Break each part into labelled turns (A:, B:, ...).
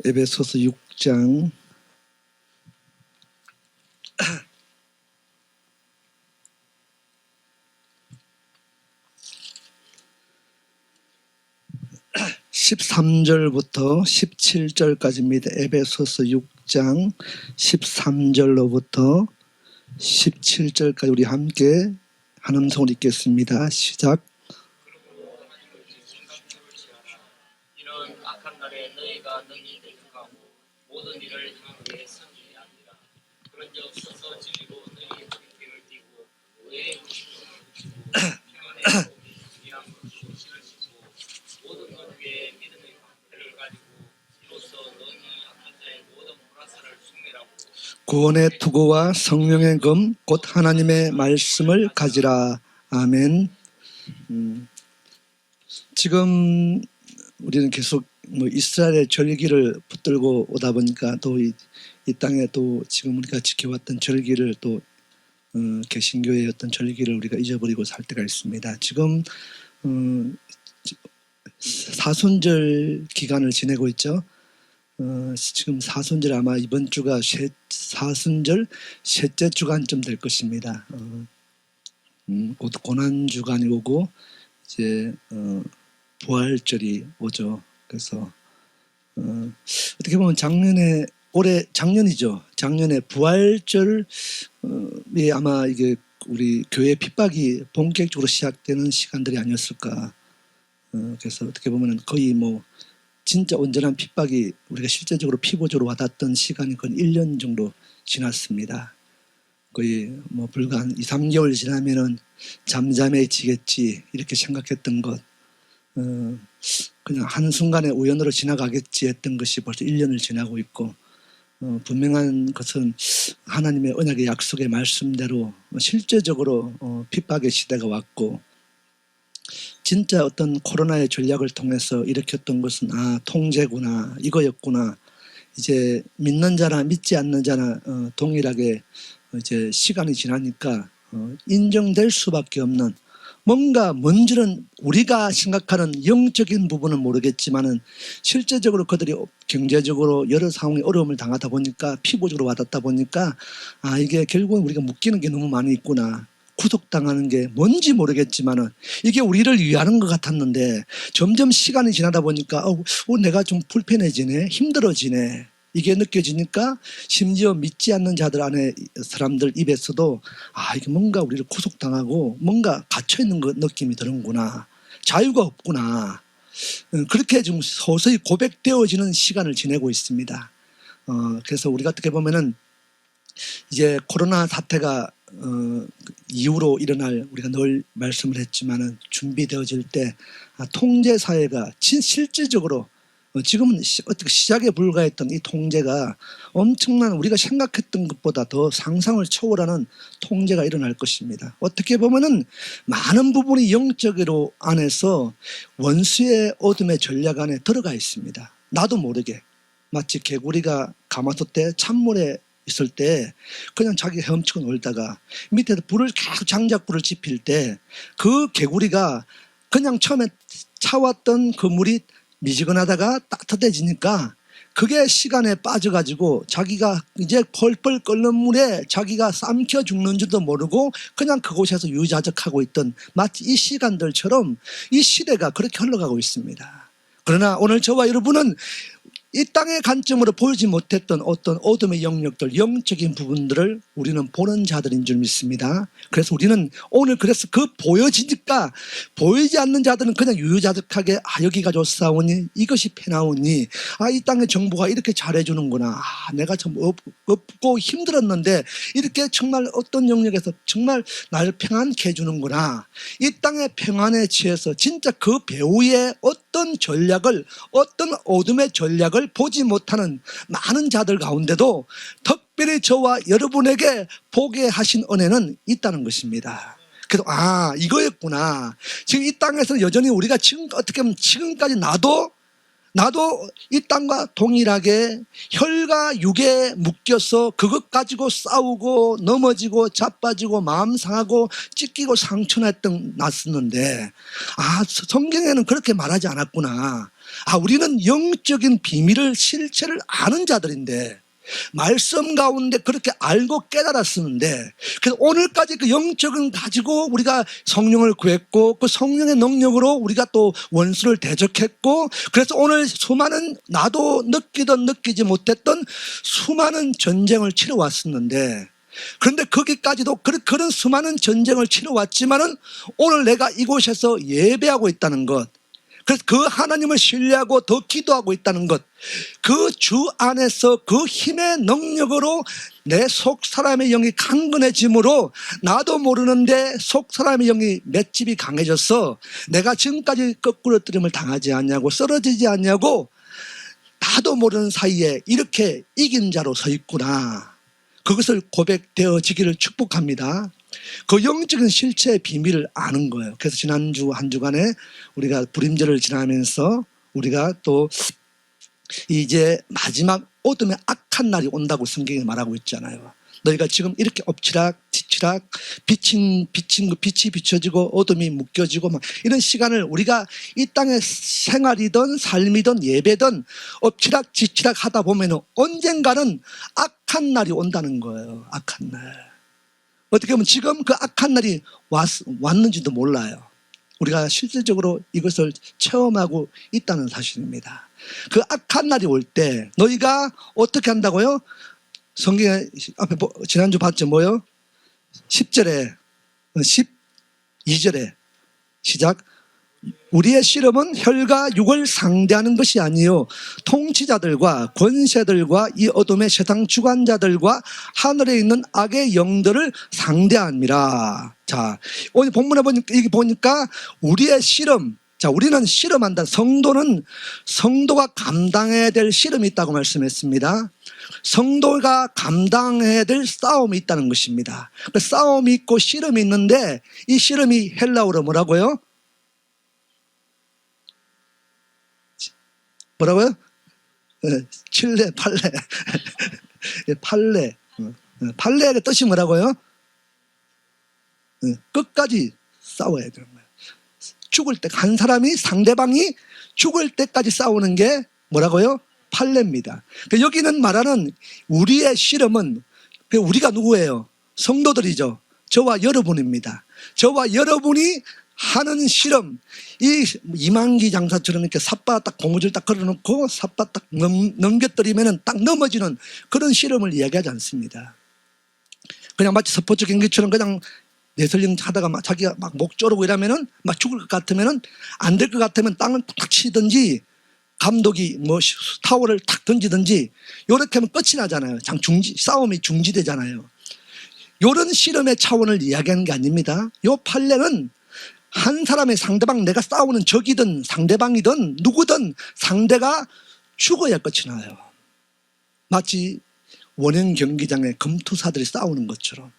A: 에베소서 6장 13절부터 17절까지입니다. 에베소서 6장 13절로부터 17절까지 우리 함께 한 음성으로 읽겠습니다. 시작.
B: 이런 악한 날에 너희가 능히 대적하고 모든 일을 함께 섬기게 합니다. 그런즉 서서 진리로 너희의 머리를 띠고 너희의 의식을 붙이고 평안의 위한 것으로 신을 신고 모든 것 위에 믿음의 방패를 가지고 이로써 너희 약한 자의 모든 불화살을 숙매라고
A: 구원의 투구와 성령의 금 곧 하나님의 말씀을 가지라. 아멘. 지금 우리는 계속 이스라엘의 절기를 붙들고 오다 보니까 또 이 땅에 또 지금 우리가 지켜왔던 절기를 또 개신교의 어떤 절기를 우리가 잊어버리고 살 때가 있습니다. 지금 사순절 기간을 지내고 있죠. 지금 사순절 아마 이번 주가 사순절 셋째 주간쯤 될 것입니다. 곧 고난 주간이 오고 이제 부활절이 오죠. 그래서 어떻게 보면 작년에 부활절이 아마 이게 우리 교회 핍박이 본격적으로 시작되는 시간들이 아니었을까. 그래서 어떻게 보면 거의 진짜 온전한 핍박이 우리가 실제적으로 피부적으로 와닿던 시간이 거의 1년 정도 지났습니다. 거의 불과 한 2, 3개월 지나면은 잠잠해지겠지 이렇게 생각했던 것, 그냥 한순간에 우연으로 지나가겠지 했던 것이 벌써 1년을 지나고 있고, 분명한 것은 하나님의 언약의 약속의 말씀대로 실제적으로 핍박의 시대가 왔고, 진짜 어떤 코로나의 전략을 통해서 일으켰던 것은 통제구나, 이거였구나. 이제 믿는 자나 믿지 않는 자나 동일하게 이제 시간이 지나니까 인정될 수밖에 없는, 뭔가 뭔지는 우리가 생각하는 영적인 부분은 모르겠지만은 실제적으로 그들이 경제적으로 여러 상황에 어려움을 당하다 보니까 피부적으로 와닿다 보니까 이게 결국은 우리가 묶이는 게 너무 많이 있구나. 구속당하는 게 뭔지 모르겠지만은 이게 우리를 위하는 것 같았는데 점점 시간이 지나다 보니까 내가 좀 불편해지네, 힘들어지네, 이게 느껴지니까 심지어 믿지 않는 자들 안에 사람들 입에서도 이게 뭔가 우리를 구속당하고 뭔가 갇혀있는 것 느낌이 드는구나, 자유가 없구나, 그렇게 좀 서서히 고백되어지는 시간을 지내고 있습니다. 그래서 우리가 어떻게 보면은 이제 코로나 사태가 이후로 일어날, 우리가 늘 말씀을 했지만은 준비되어질 때 통제 사회가 실질적으로 지금은 어떻게 시작에 불과했던 이 통제가 엄청난, 우리가 생각했던 것보다 더 상상을 초월하는 통제가 일어날 것입니다. 어떻게 보면은 많은 부분이 영적으로 안에서 원수의 어둠의 전략 안에 들어가 있습니다. 나도 모르게. 마치 개구리가 가마솥에 찬물에 있을 때 그냥 자기 헤엄치고 놀다가 밑에서 불을 계속 장작불을 지필 때 그 개구리가 그냥 처음에 차왔던 그 물이 미지근하다가 따뜻해지니까 그게 시간에 빠져가지고 자기가 이제 펄펄 끓는 물에 자기가 삼켜 죽는 줄도 모르고 그냥 그곳에서 유자적하고 있던, 마치 이 시간들처럼 이 시대가 그렇게 흘러가고 있습니다. 그러나 오늘 저와 여러분은 이 땅의 관점으로 보이지 못했던 어떤 어둠의 영역들, 영적인 부분들을 우리는 보는 자들인 줄 믿습니다. 그래서 우리는 오늘 그래서 그 보여지니까, 보이지 않는 자들은 그냥 유유자적하게 여기가 좋사오니, 이것이 패나오니, 이 땅의 정부가 이렇게 잘해주는구나, 내가 참 없고 힘들었는데 이렇게 정말 어떤 영역에서 정말 나를 평안케 해주는구나, 이 땅의 평안에 취해서 진짜 그 배후의 어떤 전략을, 어떤 어둠의 전략을 보지 못하는 많은 자들 가운데도 특별히 저와 여러분에게 보게 하신 은혜는 있다는 것입니다. 그래서 이거였구나. 지금 이 땅에서 여전히 우리가 지금 어떻게 보면 지금까지 나도 이 땅과 동일하게 혈과 육에 묶여서 그것 가지고 싸우고 넘어지고 자빠지고 마음 상하고 찢기고 상처났던 났었는데 성경에는 그렇게 말하지 않았구나. 우리는 영적인 비밀을 실체를 아는 자들인데 말씀 가운데 그렇게 알고 깨달았었는데, 그래서 오늘까지 그 영적은 가지고 우리가 성령을 구했고 그 성령의 능력으로 우리가 또 원수를 대적했고, 그래서 오늘 수많은, 나도 느끼던 느끼지 못했던 수많은 전쟁을 치러왔었는데, 그런데 거기까지도 그런 수많은 전쟁을 치러왔지만은 오늘 내가 이곳에서 예배하고 있다는 것, 그래서 그 하나님을 신뢰하고 더 기도하고 있다는 것, 그 주 안에서 그 힘의 능력으로 내 속 사람의 영이 강건해짐으로 나도 모르는데 속 사람의 영이 맷집이 강해져서 내가 지금까지 거꾸로뜨림을 당하지 않냐고, 쓰러지지 않냐고, 나도 모르는 사이에 이렇게 이긴 자로 서 있구나, 그것을 고백되어지기를 축복합니다. 그 영적인 실체의 비밀을 아는 거예요. 그래서 지난주 한 주간에 우리가 불임절을 지나면서 우리가 또 이제 마지막 어둠의 악한 날이 온다고 성경이 말하고 있잖아요. 너희가 지금 이렇게 엎치락 뒤치락 빛이 비춰지고 어둠이 묶여지고 막 이런 시간을 우리가 이 땅의 생활이든 삶이든 예배든 엎치락 뒤치락 하다 보면 언젠가는 악한 날이 온다는 거예요. 악한 날. 어떻게 보면 지금 그 악한 날이 왔는지도 몰라요. 우리가 실질적으로 이것을 체험하고 있다는 사실입니다. 그 악한 날이 올 때 너희가 어떻게 한다고요? 성경에 앞에 지난주 봤죠? 뭐요? 10절에 12절에 시작. 우리의 씨름은 혈과 육을 상대하는 것이 아니요 통치자들과 권세들과 이 어둠의 세상 주관자들과 하늘에 있는 악의 영들을 상대함이라. 자, 오늘 본문에 보니까 우리의 씨름, 자, 우리는 씨름한다. 성도가 감당해야 될 씨름이 있다고 말씀했습니다. 성도가 감당해야 될 싸움이 있다는 것입니다. 싸움이 있고 씨름이 있는데 이 씨름이 헬라어로 뭐라고요? 뭐라고요? 칠레, 팔레. 팔레. 팔레의 뜻이 뭐라고요? 끝까지 싸워야 되는 거예요. 죽을 때, 한 사람이 상대방이 죽을 때까지 싸우는 게 뭐라고요? 팔레입니다. 여기는 말하는 우리의 씨름은, 우리가 누구예요? 성도들이죠. 저와 여러분입니다. 저와 여러분이 하는 씨름, 이 이만기 장사처럼 이렇게 삿바 딱 고무줄 딱 걸어놓고 삿바 딱 넘겨뜨리면 딱 넘어지는 그런 씨름을 이야기하지 않습니다. 그냥 마치 스포츠 경기처럼 그냥 레슬링 하다가 막 자기가 막 목 조르고 이러면은 막 죽을 것 같으면은, 안 될 것 같으면 땅을 탁 치든지 감독이 뭐 타월을 탁 던지든지 요렇게 하면 끝이 나잖아요. 싸움이 중지되잖아요. 요런 씨름의 차원을 이야기하는 게 아닙니다. 요 판례는 한 사람의 상대방, 내가 싸우는 적이든 상대방이든 누구든 상대가 죽어야 끝이 나요. 마치 원형 경기장에 검투사들이 싸우는 것처럼.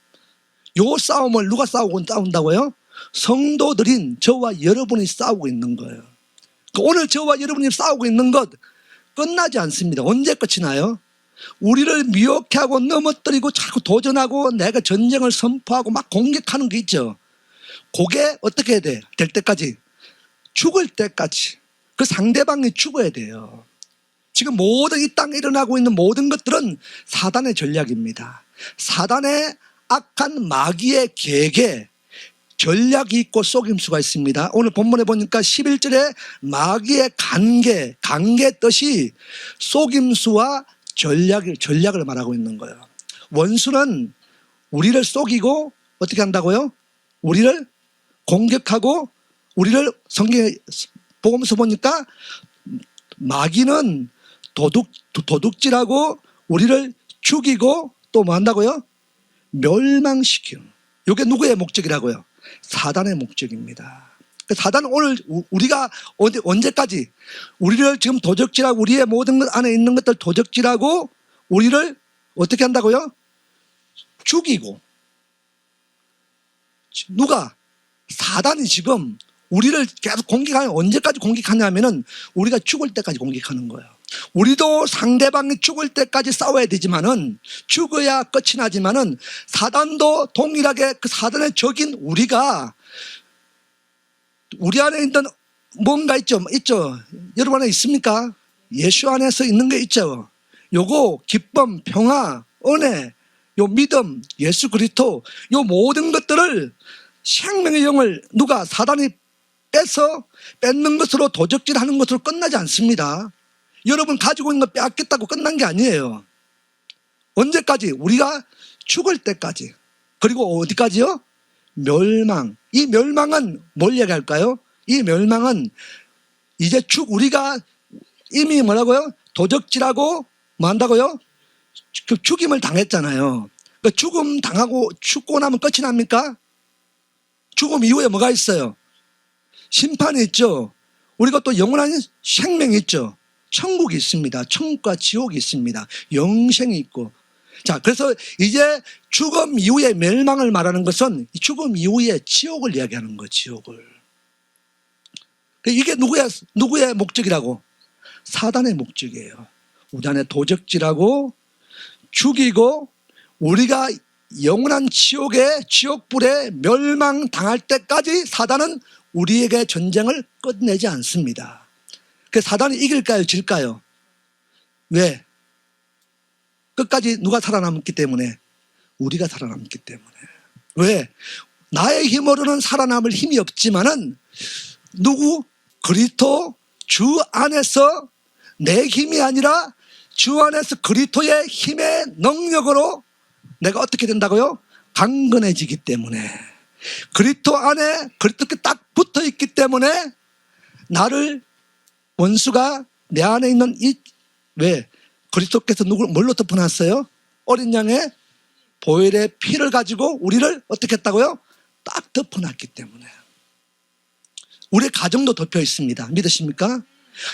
A: 요 싸움을 누가 싸운다고요? 성도들인 저와 여러분이 싸우고 있는 거예요. 오늘 저와 여러분이 싸우고 있는 것 끝나지 않습니다. 언제 끝이 나요? 우리를 미혹하고 넘어뜨리고 자꾸 도전하고 내가 전쟁을 선포하고 막 공격하는 게 있죠. 그게 어떻게 해야 돼? 될 때까지, 죽을 때까지 그 상대방이 죽어야 돼요. 지금 모든 이 땅에 일어나고 있는 모든 것들은 사단의 전략입니다. 사단의 악한 마귀의 계계, 전략이 있고 속임수가 있습니다. 오늘 본문에 보니까 11절에 마귀의 관계 뜻이 속임수와 전략을 말하고 있는 거예요. 원수는 우리를 속이고 어떻게 한다고요? 우리를 공격하고, 우리를 성경에 복음서 보니까 마귀는 도둑질하고 우리를 죽이고 또 뭐 한다고요? 멸망시키는. 이게 누구의 목적이라고요? 사단의 목적입니다. 사단은 오늘 우리가 언제까지 우리를 지금 도적질하고 우리의 모든 것 안에 있는 것들 도적질하고 우리를 어떻게 한다고요? 죽이고. 누가? 사단이 지금 우리를 계속 공격하면, 언제까지 공격하냐면은 우리가 죽을 때까지 공격하는 거예요. 우리도 상대방이 죽을 때까지 싸워야 되지만은, 죽어야 끝이 나지만은 사단도 동일하게 그 사단의 적인 우리가 우리 안에 있는 뭔가 있죠? 여러분 안에 있습니까? 예수 안에서 있는 게 있죠. 요거 기쁨, 평화, 은혜, 요 믿음, 예수 그리스도, 요 모든 것들을 생명의 영을 누가 사단이 뺏는 것으로 도적질하는 것으로 끝나지 않습니다. 여러분 가지고 있는 거 빼앗겠다고 끝난 게 아니에요. 언제까지? 우리가 죽을 때까지. 그리고 어디까지요? 멸망. 이 멸망은 뭘 얘기할까요? 이 멸망은 이제 우리가 이미 뭐라고요? 도적질하고 뭐 한다고요? 그 죽임을 당했잖아요. 그 죽음 당하고 죽고 나면 끝이 납니까? 죽음 이후에 뭐가 있어요? 심판이 있죠. 우리가 또 영원한 생명이 있죠. 천국이 있습니다. 천국과 지옥이 있습니다. 영생이 있고. 자, 그래서 이제 죽음 이후의 멸망을 말하는 것은 죽음 이후의 지옥을 이야기하는 거예요. 지옥을. 이게 누구의 목적이라고? 사단의 목적이에요. 우리 안에 도적질하고 죽이고 우리가 영원한 지옥불에 멸망당할 때까지 사단은 우리에게 전쟁을 끝내지 않습니다. 그래서 사단이 이길까요? 질까요? 왜? 끝까지 누가 살아남기 때문에? 우리가 살아남기 때문에. 왜? 나의 힘으로는 살아남을 힘이 없지만은 그리스도 주 안에서 내 힘이 아니라 주 안에서 그리스도의 힘의 능력으로 내가 어떻게 된다고요? 강건해지기 때문에. 그리스도 안에 그리스도께 딱 붙어 있기 때문에 나를 원수가 내 안에 있는 왜? 그리스도께서 뭘로 덮어놨어요? 어린 양의 보혈의 피를 가지고 우리를 어떻게 했다고요? 딱 덮어놨기 때문에. 우리 가정도 덮여 있습니다. 믿으십니까?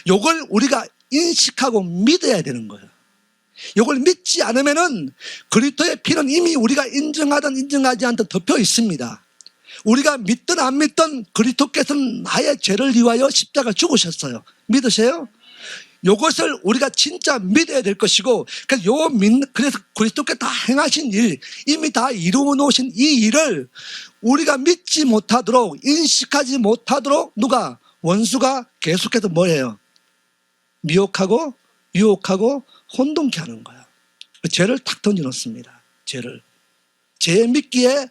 A: 이걸 우리가 인식하고 믿어야 되는 거예요. 이걸 믿지 않으면은 그리스도의 피는 이미 우리가 인정하든 인정하지 않든 덮여 있습니다. 우리가 믿든 안 믿든 그리스도께서는 나의 죄를 위하여 십자가 죽으셨어요. 믿으세요? 이것을 우리가 진짜 믿어야 될 것이고, 그래서 그리스도께 다 행하신 일, 이미 다 이루어 놓으신 이 일을 우리가 믿지 못하도록, 인식하지 못하도록 원수가 계속해서 뭐예요? 미혹하고 유혹하고 혼동케 하는 거예요. 죄를 탁 던져놓습니다. 죄 믿기에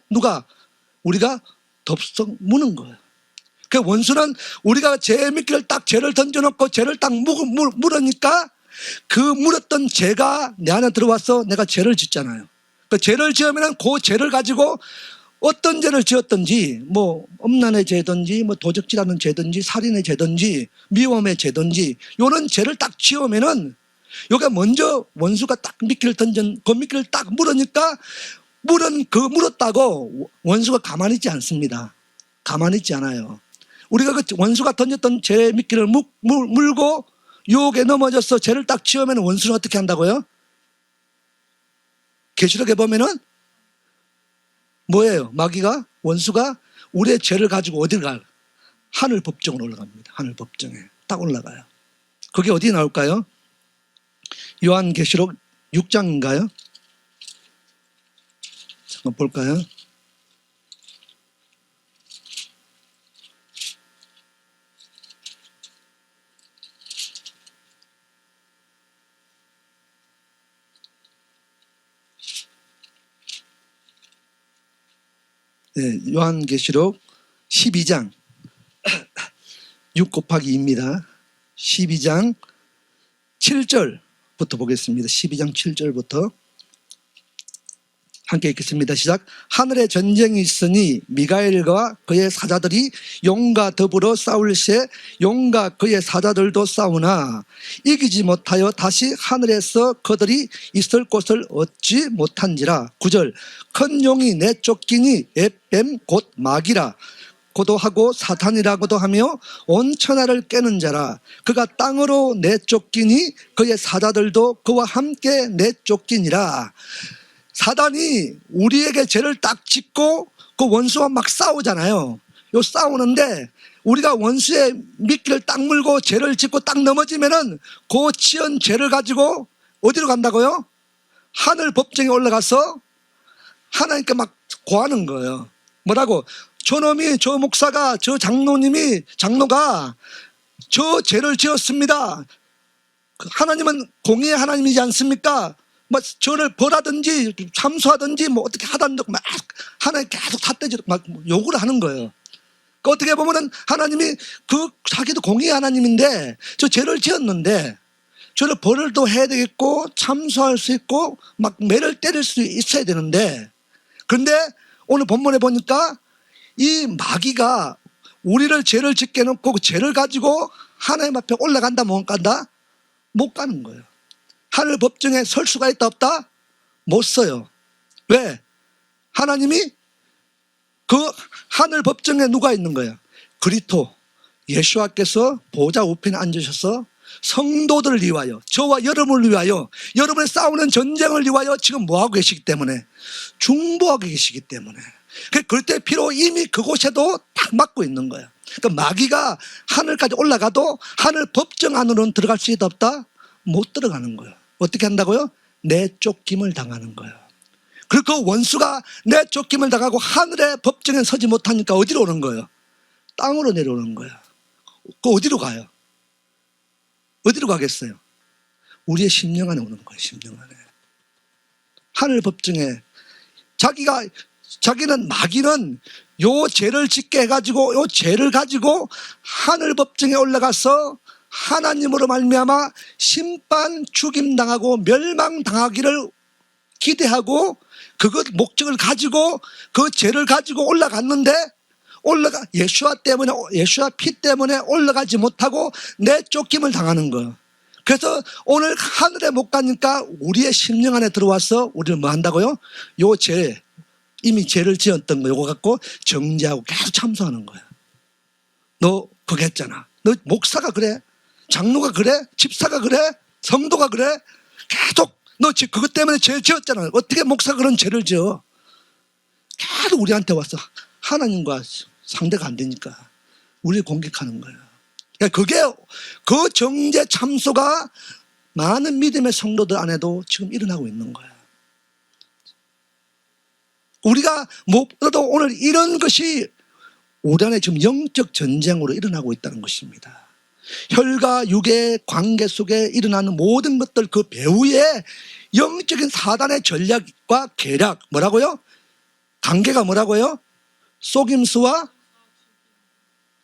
A: 우리가 덥석 무는 거예요. 그 원수는 우리가 죄 믿기를 죄를 던져놓고 죄를 딱 물으니까 그 물었던 죄가 내 안에 들어와서 내가 죄를 짓잖아요. 그 죄를 지으면 그 죄를 가지고 어떤 죄를 지었든지, 음란의 죄든지, 도적질하는 죄든지, 살인의 죄든지, 미움의 죄든지, 이런 죄를 딱 지으면은, 여기가 먼저 원수가 딱 미끼를 그 미끼를 딱 물으니까, 물었다고 원수가 가만히 있지 않습니다. 가만히 있지 않아요. 우리가 그 원수가 던졌던 죄의 미끼를 물고 유혹에 넘어져서 죄를 딱 지으면 원수는 어떻게 한다고요? 계시록에 보면은 뭐예요? 마귀가, 원수가 우리의 죄를 가지고 어딜 가요? 하늘 법정으로 올라갑니다. 하늘 법정에 딱 올라가요. 그게 어디 나올까요? 요한계시록 6장인가요? 잠깐 볼까요? 네, 요한계시록 12장 6 곱하기 2입니다. 12장 7절부터 보겠습니다. 12장 7절부터 함께 읽겠습니다. 시작. 하늘에 전쟁이 있으니 미가엘과 그의 사자들이 용과 더불어 싸울새 용과 그의 사자들도 싸우나 이기지 못하여 다시 하늘에서 그들이 있을 곳을 얻지 못한지라. 9절. 큰 용이 내쫓기니 에뱀 곧 마귀라 고도하고 사탄이라고도 하며 온 천하를 깨는 자라. 그가 땅으로 내쫓기니 그의 사자들도 그와 함께 내쫓기니라. 사단이 우리에게 죄를 딱 짓고 그 원수와 막 싸우잖아요. 요 싸우는데 우리가 원수의 미끼를 딱 물고 죄를 짓고 딱 넘어지면은 그 지은 죄를 가지고 어디로 간다고요? 하늘 법정에 올라가서 하나님께 막 고하는 거예요. 뭐라고? 저놈이, 저 목사가, 저 장로가 저 죄를 지었습니다. 하나님은 공의의 하나님이지 않습니까? 뭐 저를 벌하든지 참수하든지 뭐 어떻게 하든지 막 하나님 계속 삿대지로 막 욕을 하는 거예요. 그러니까 어떻게 보면은 하나님이 자기도 공의의 하나님인데 저 죄를 지었는데 저를 벌을도 해야 되겠고 참수할 수 있고 막 매를 때릴 수 있어야 되는데, 그런데 오늘 본문에 보니까 이 마귀가 우리를 죄를 짓게 해놓고 그 죄를 가지고 하나님 앞에 올라간다 못 간다? 못 가는 거예요. 하늘 법정에 설 수가 있다 없다? 못 서요. 왜? 하나님이 그 하늘 법정에 누가 있는 거예요? 그리스도 예수와께서 보좌 우편에 앉으셔서 성도들을 위하여, 저와 여러분을 위하여, 여러분의 싸우는 전쟁을 위하여 지금 뭐하고 계시기 때문에, 중보하고 계시기 때문에, 그때 피로 이미 그곳에도 딱 막고 있는 거예요. 그러니까 마귀가 하늘까지 올라가도 하늘 법정 안으로는 들어갈 수 있다 없다? 못 들어가는 거예요. 어떻게 한다고요? 내쫓김을 당하는 거예요. 그리고 그 원수가 내쫓김을 당하고 하늘의 법정에 서지 못하니까 어디로 오는 거예요? 땅으로 내려오는 거예요. 그 어디로 가요? 어디로 가겠어요? 우리의 심령 안에 오는 거예요. 심령 안에. 하늘 법정에 자기는 마귀는 요 죄를 짓게 해가지고 요 죄를 가지고 하늘 법정에 올라가서 하나님으로 말미암아 심판 죽임당하고 멸망당하기를 기대하고 그것 목적을 가지고 그 죄를 가지고 올라갔는데 예수와 피 때문에 올라가지 못하고 내쫓김을 당하는 거예요. 그래서 오늘 하늘에 못 가니까 우리의 심령 안에 들어와서 우리를 뭐 한다고요? 요 죄, 이미 죄를 지었던 거 요거 갖고 정죄하고 계속 참소하는 거야. 너 그거 했잖아. 너 목사가 그래? 장로가 그래? 집사가 그래? 성도가 그래? 계속 너 그것 때문에 죄 지었잖아. 어떻게 목사가 그런 죄를 지어? 계속 우리한테 와서 하나님과 상대가 안 되니까 우리를 공격하는 거예요. 그러니까 그 정죄 참소가 많은 믿음의 성도들 안에도 지금 일어나고 있는 거예요. 우리가 무엇보다도 오늘 이런 것이 우리 안에 지금 영적 전쟁으로 일어나고 있다는 것입니다. 혈과 육의 관계 속에 일어나는 모든 것들 그 배후에 영적인 사단의 전략과 계략, 뭐라고요? 관계가 뭐라고요? 속임수와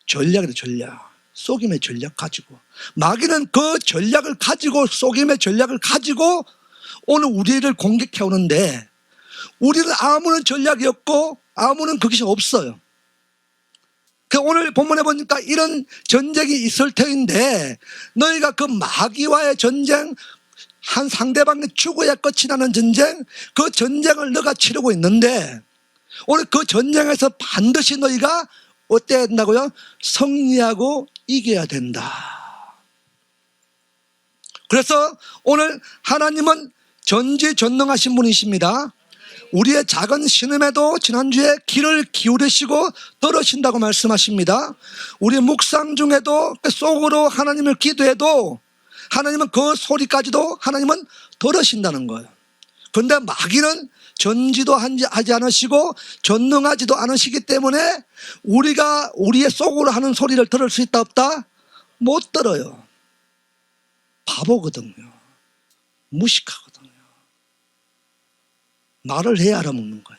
A: 전략이다. 전략. 속임의 전략 가지고, 마귀는 그 전략을 가지고, 속임의 전략을 가지고 오늘 우리를 공격해 오는데, 우리는 아무런 전략이 없고 아무런 그것이 없어요. 오늘 본문에 보니까 이런 전쟁이 있을 터인데, 너희가 그 마귀와의 전쟁, 한 상대방의 죽어야 끝이 나는 전쟁, 그 전쟁을 너가 치르고 있는데, 오늘 그 전쟁에서 반드시 너희가 어때야 된다고요? 승리하고 이겨야 된다. 그래서 오늘 하나님은 전지전능하신 분이십니다. 우리의 작은 신음에도 지난주에 귀를 기울이시고 들으신다고 말씀하십니다. 우리 묵상 중에도 속으로 하나님을 기도해도 하나님은 그 소리까지도 하나님은 들으신다는 거예요. 그런데 마귀는 전지도 하지 않으시고 전능하지도 않으시기 때문에 우리가 우리의 속으로 하는 소리를 들을 수 있다 없다? 못 들어요. 바보거든요. 무식하거든요. 말을 해야 알아먹는 거야.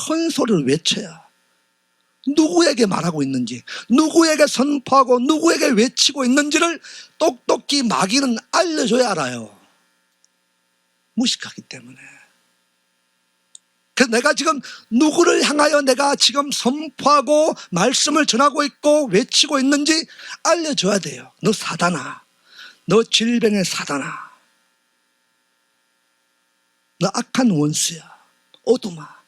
A: 큰 소리를 외쳐야 누구에게 말하고 있는지, 누구에게 선포하고 누구에게 외치고 있는지를 똑똑히 마귀는 알려줘야 알아요. 무식하기 때문에. 그래서 내가 지금 누구를 향하여 내가 지금 선포하고 말씀을 전하고 있고 외치고 있는지 알려줘야 돼요. 너 사단아, 너 질병의 사단아, 너 악한 원수야, 어둠아.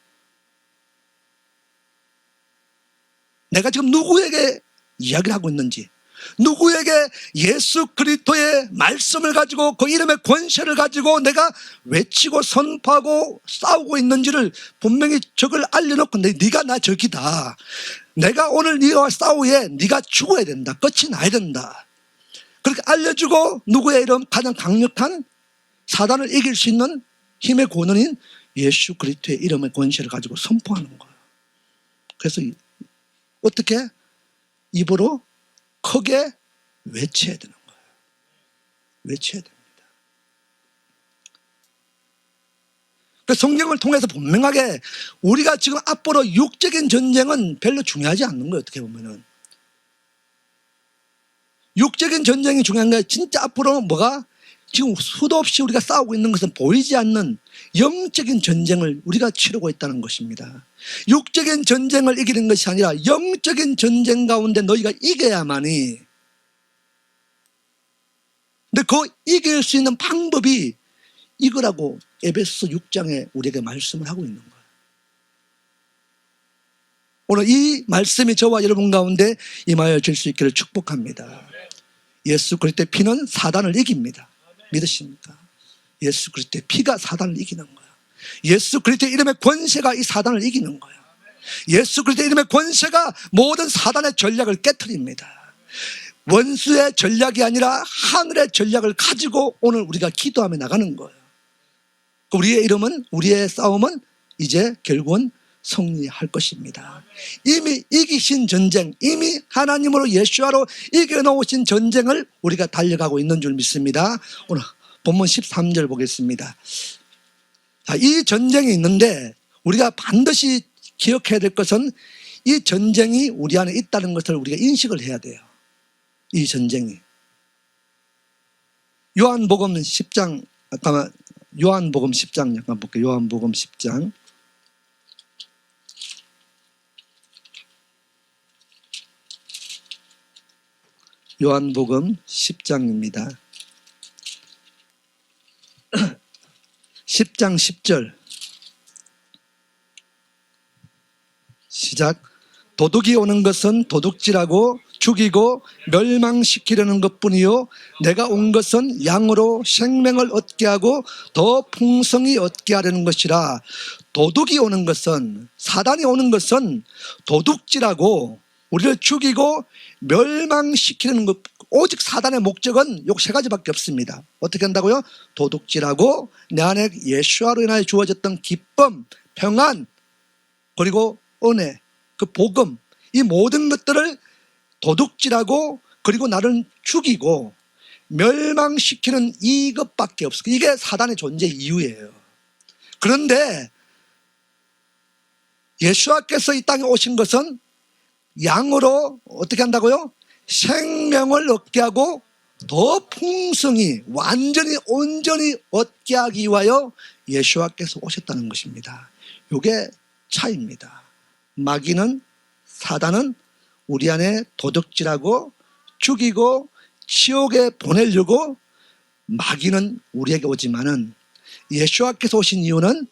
A: 내가 지금 누구에게 이야기를 하고 있는지, 누구에게 예수 그리스도의 말씀을 가지고 그 이름의 권세를 가지고 내가 외치고 선포하고 싸우고 있는지를 분명히 적을 알려놓고, 네가 나 적이다, 내가 오늘 네가 싸우에 네가 죽어야 된다, 끝이 나야 된다, 그렇게 알려주고 누구의 이름, 가장 강력한 사단을 이길 수 있는 힘의 권원인 예수 그리스도의 이름의 권세를 가지고 선포하는 거예요. 그래서 어떻게? 입으로 크게 외쳐야 되는 거예요. 외쳐야 됩니다. 그 성경을 통해서 분명하게 우리가 지금 앞으로 육적인 전쟁은 별로 중요하지 않는 거예요. 어떻게 보면은 육적인 전쟁이 중요한 게 진짜 앞으로 뭐가 지금 수도 없이 우리가 싸우고 있는 것은 보이지 않는 영적인 전쟁을 우리가 치르고 있다는 것입니다. 육적인 전쟁을 이기는 것이 아니라 영적인 전쟁 가운데 너희가 이겨야만이. 근데 그 이길 수 있는 방법이 이거라고 에베소 6장에 우리에게 말씀을 하고 있는 거예요. 오늘 이 말씀이 저와 여러분 가운데 임하여 질 수 있기를 축복합니다. 예수 그리스도의 피는 사단을 이깁니다. 믿으십니까? 예수 그리스도의 피가 사단을 이기는 거야. 예수 그리스도의 이름의 권세가 이 사단을 이기는 거야. 예수 그리스도의 이름의 권세가 모든 사단의 전략을 깨트립니다. 원수의 전략이 아니라 하늘의 전략을 가지고 오늘 우리가 기도하며 나가는 거예요. 우리의 이름은, 우리의 싸움은 이제 결국은 승리할 것입니다. 이미 이기신 전쟁, 이미 하나님으로 예수와로 이겨놓으신 전쟁을 우리가 달려가고 있는 줄 믿습니다. 오늘 본문 13절 보겠습니다. 자, 이 전쟁이 있는데 우리가 반드시 기억해야 될 것은 이 전쟁이 우리 안에 있다는 것을 우리가 인식을 해야 돼요. 이 전쟁이. 요한복음 10장, 잠깐만, 요한복음 10장 잠깐 볼게요. 요한복음 10장. 요한복음 10장입니다. 10장 10절 시작. 도둑이 오는 것은 도둑질하고 죽이고 멸망시키려는 것뿐이요 내가 온 것은 양으로 생명을 얻게 하고 더 풍성히 얻게 하려는 것이라. 도둑이 오는 것은, 사단이 오는 것은 도둑질하고 우리를 죽이고 멸망시키는 것, 오직 사단의 목적은 요 세 가지밖에 없습니다. 어떻게 한다고요? 도둑질하고 내 안에 예수와로 인하여 주어졌던 기쁨, 평안, 그리고 은혜, 그 복음, 이 모든 것들을 도둑질하고 그리고 나를 죽이고 멸망시키는 이것밖에 없어요. 이게 사단의 존재 이유예요. 그런데 예수와께서 이 땅에 오신 것은 양으로 어떻게 한다고요? 생명을 얻게 하고 더 풍성히 완전히 온전히 얻게 하기 위하여 예수와께서 오셨다는 것입니다. 이게 차이입니다. 마귀는, 사단은 우리 안에 도둑질하고 죽이고 지옥에 보내려고 마귀는 우리에게 오지만은 예수와께서 오신 이유는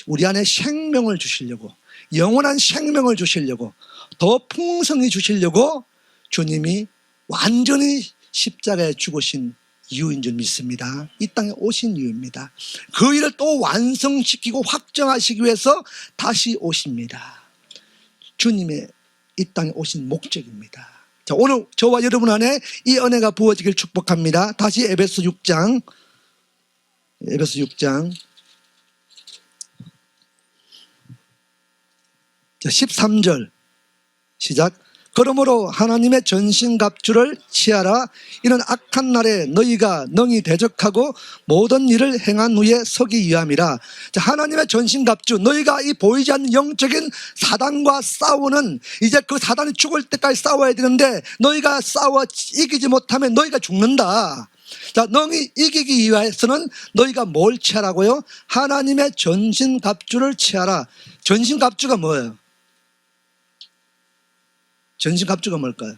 A: 우리 안에 생명을 주시려고, 영원한 생명을 주시려고, 더 풍성히 주시려고 주님이 완전히 십자가에 죽으신 이유인 줄 믿습니다. 이 땅에 오신 이유입니다. 그 일을 또 완성시키고 확정하시기 위해서 다시 오십니다. 주님의 이 땅에 오신 목적입니다. 자, 오늘 저와 여러분 안에 이 은혜가 부어지길 축복합니다. 다시 에베소 6장 자, 13절 시작. 그러므로 하나님의 전신갑주를 취하라. 이는 악한 날에 너희가 능히 대적하고 모든 일을 행한 후에 서기 위함이라. 자, 하나님의 전신갑주, 너희가 이 보이지 않는 영적인 사단과 싸우는, 이제 그 사단이 죽을 때까지 싸워야 되는데 너희가 싸워 이기지 못하면 너희가 죽는다. 자, 능히 이기기 위해서는 너희가 뭘 취하라고요? 하나님의 전신갑주를 취하라. 전신갑주가 뭐예요? 전신갑주가 뭘까요?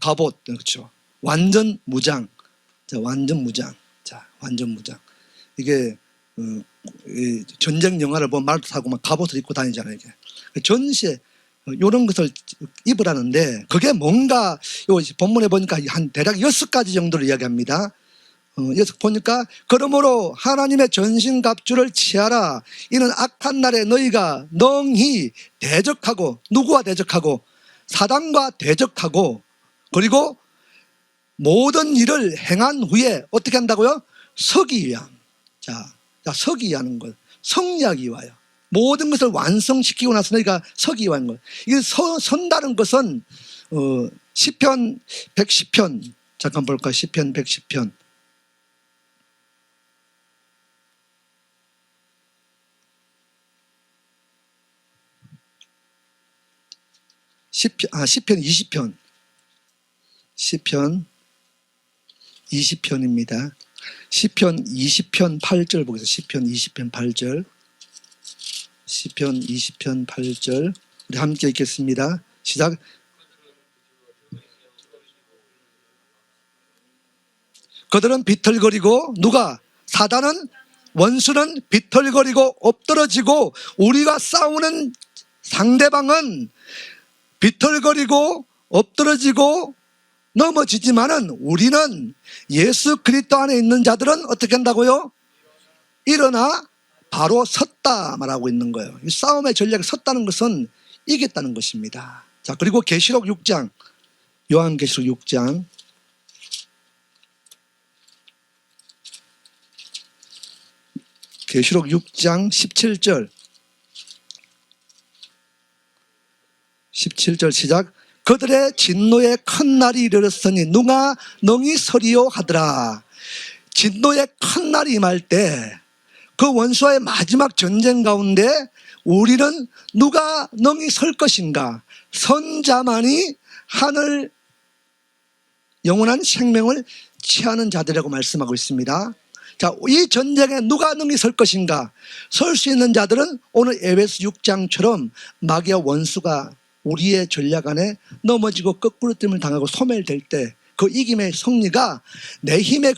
A: 갑옷, 그렇죠. 완전 무장. 자, 완전 무장. 자, 완전 무장. 이게 전쟁 영화를 보면 말도 타고 막 갑옷을 입고 다니잖아요. 이게 전시에 이런 것을 입으라는데 그게 뭔가 요 본문에 보니까 한 대략 6가지 정도를 이야기합니다. 여기서 보니까 그러므로 하나님의 전신갑주를 취하라. 이는 악한 날에 너희가 능히 대적하고, 누구와 대적하고? 사단과 대적하고, 그리고 모든 일을 행한 후에 어떻게 한다고요? 서기 위함. 자, 서기 위하는 것, 승리하기 위하여. 모든 것을 완성시키고 나서 너희가 서기 위한 거예요. 이게 선다는 것은 시편 110편 잠깐 볼까? 시편 110편. 시편 20편. 시편 20편입니다. 시편 20편 8절 보겠습니다. 시편 20편 8절. 시편 20편 8절. 우리 함께 읽겠습니다. 시작. 그들은 비틀거리고 누가? 사단은 원수는 비틀거리고 엎드러지고 우리가 싸우는 상대방은 비틀거리고 엎드러지고 넘어지지만은 우리는 예수 그리스도 안에 있는 자들은 어떻게 한다고요? 일어나 바로 섰다 말하고 있는 거예요. 이 싸움의 전략이 섰다는 것은 이겼다는 것입니다. 자, 그리고 계시록 6장, 요한계시록 6장. 계시록 6장 17절. 17절 시작. 그들의 진노의 큰 날이 이르렀으니 누가 능히 서리요 하더라. 진노의 큰 날이 임할 때 그 원수와의 마지막 전쟁 가운데 우리는 누가 능히 설 것인가? 선자만이 하늘 영원한 생명을 취하는 자들이라고 말씀하고 있습니다. 자, 이 전쟁에 누가 능히 설 것인가? 설 수 있는 자들은 오늘 에베소 6장처럼 마귀와 원수가 우리의 전략 안에 넘어지고 거꾸로짐을 당하고 소멸될 때 그 이김의 승리가 내 힘의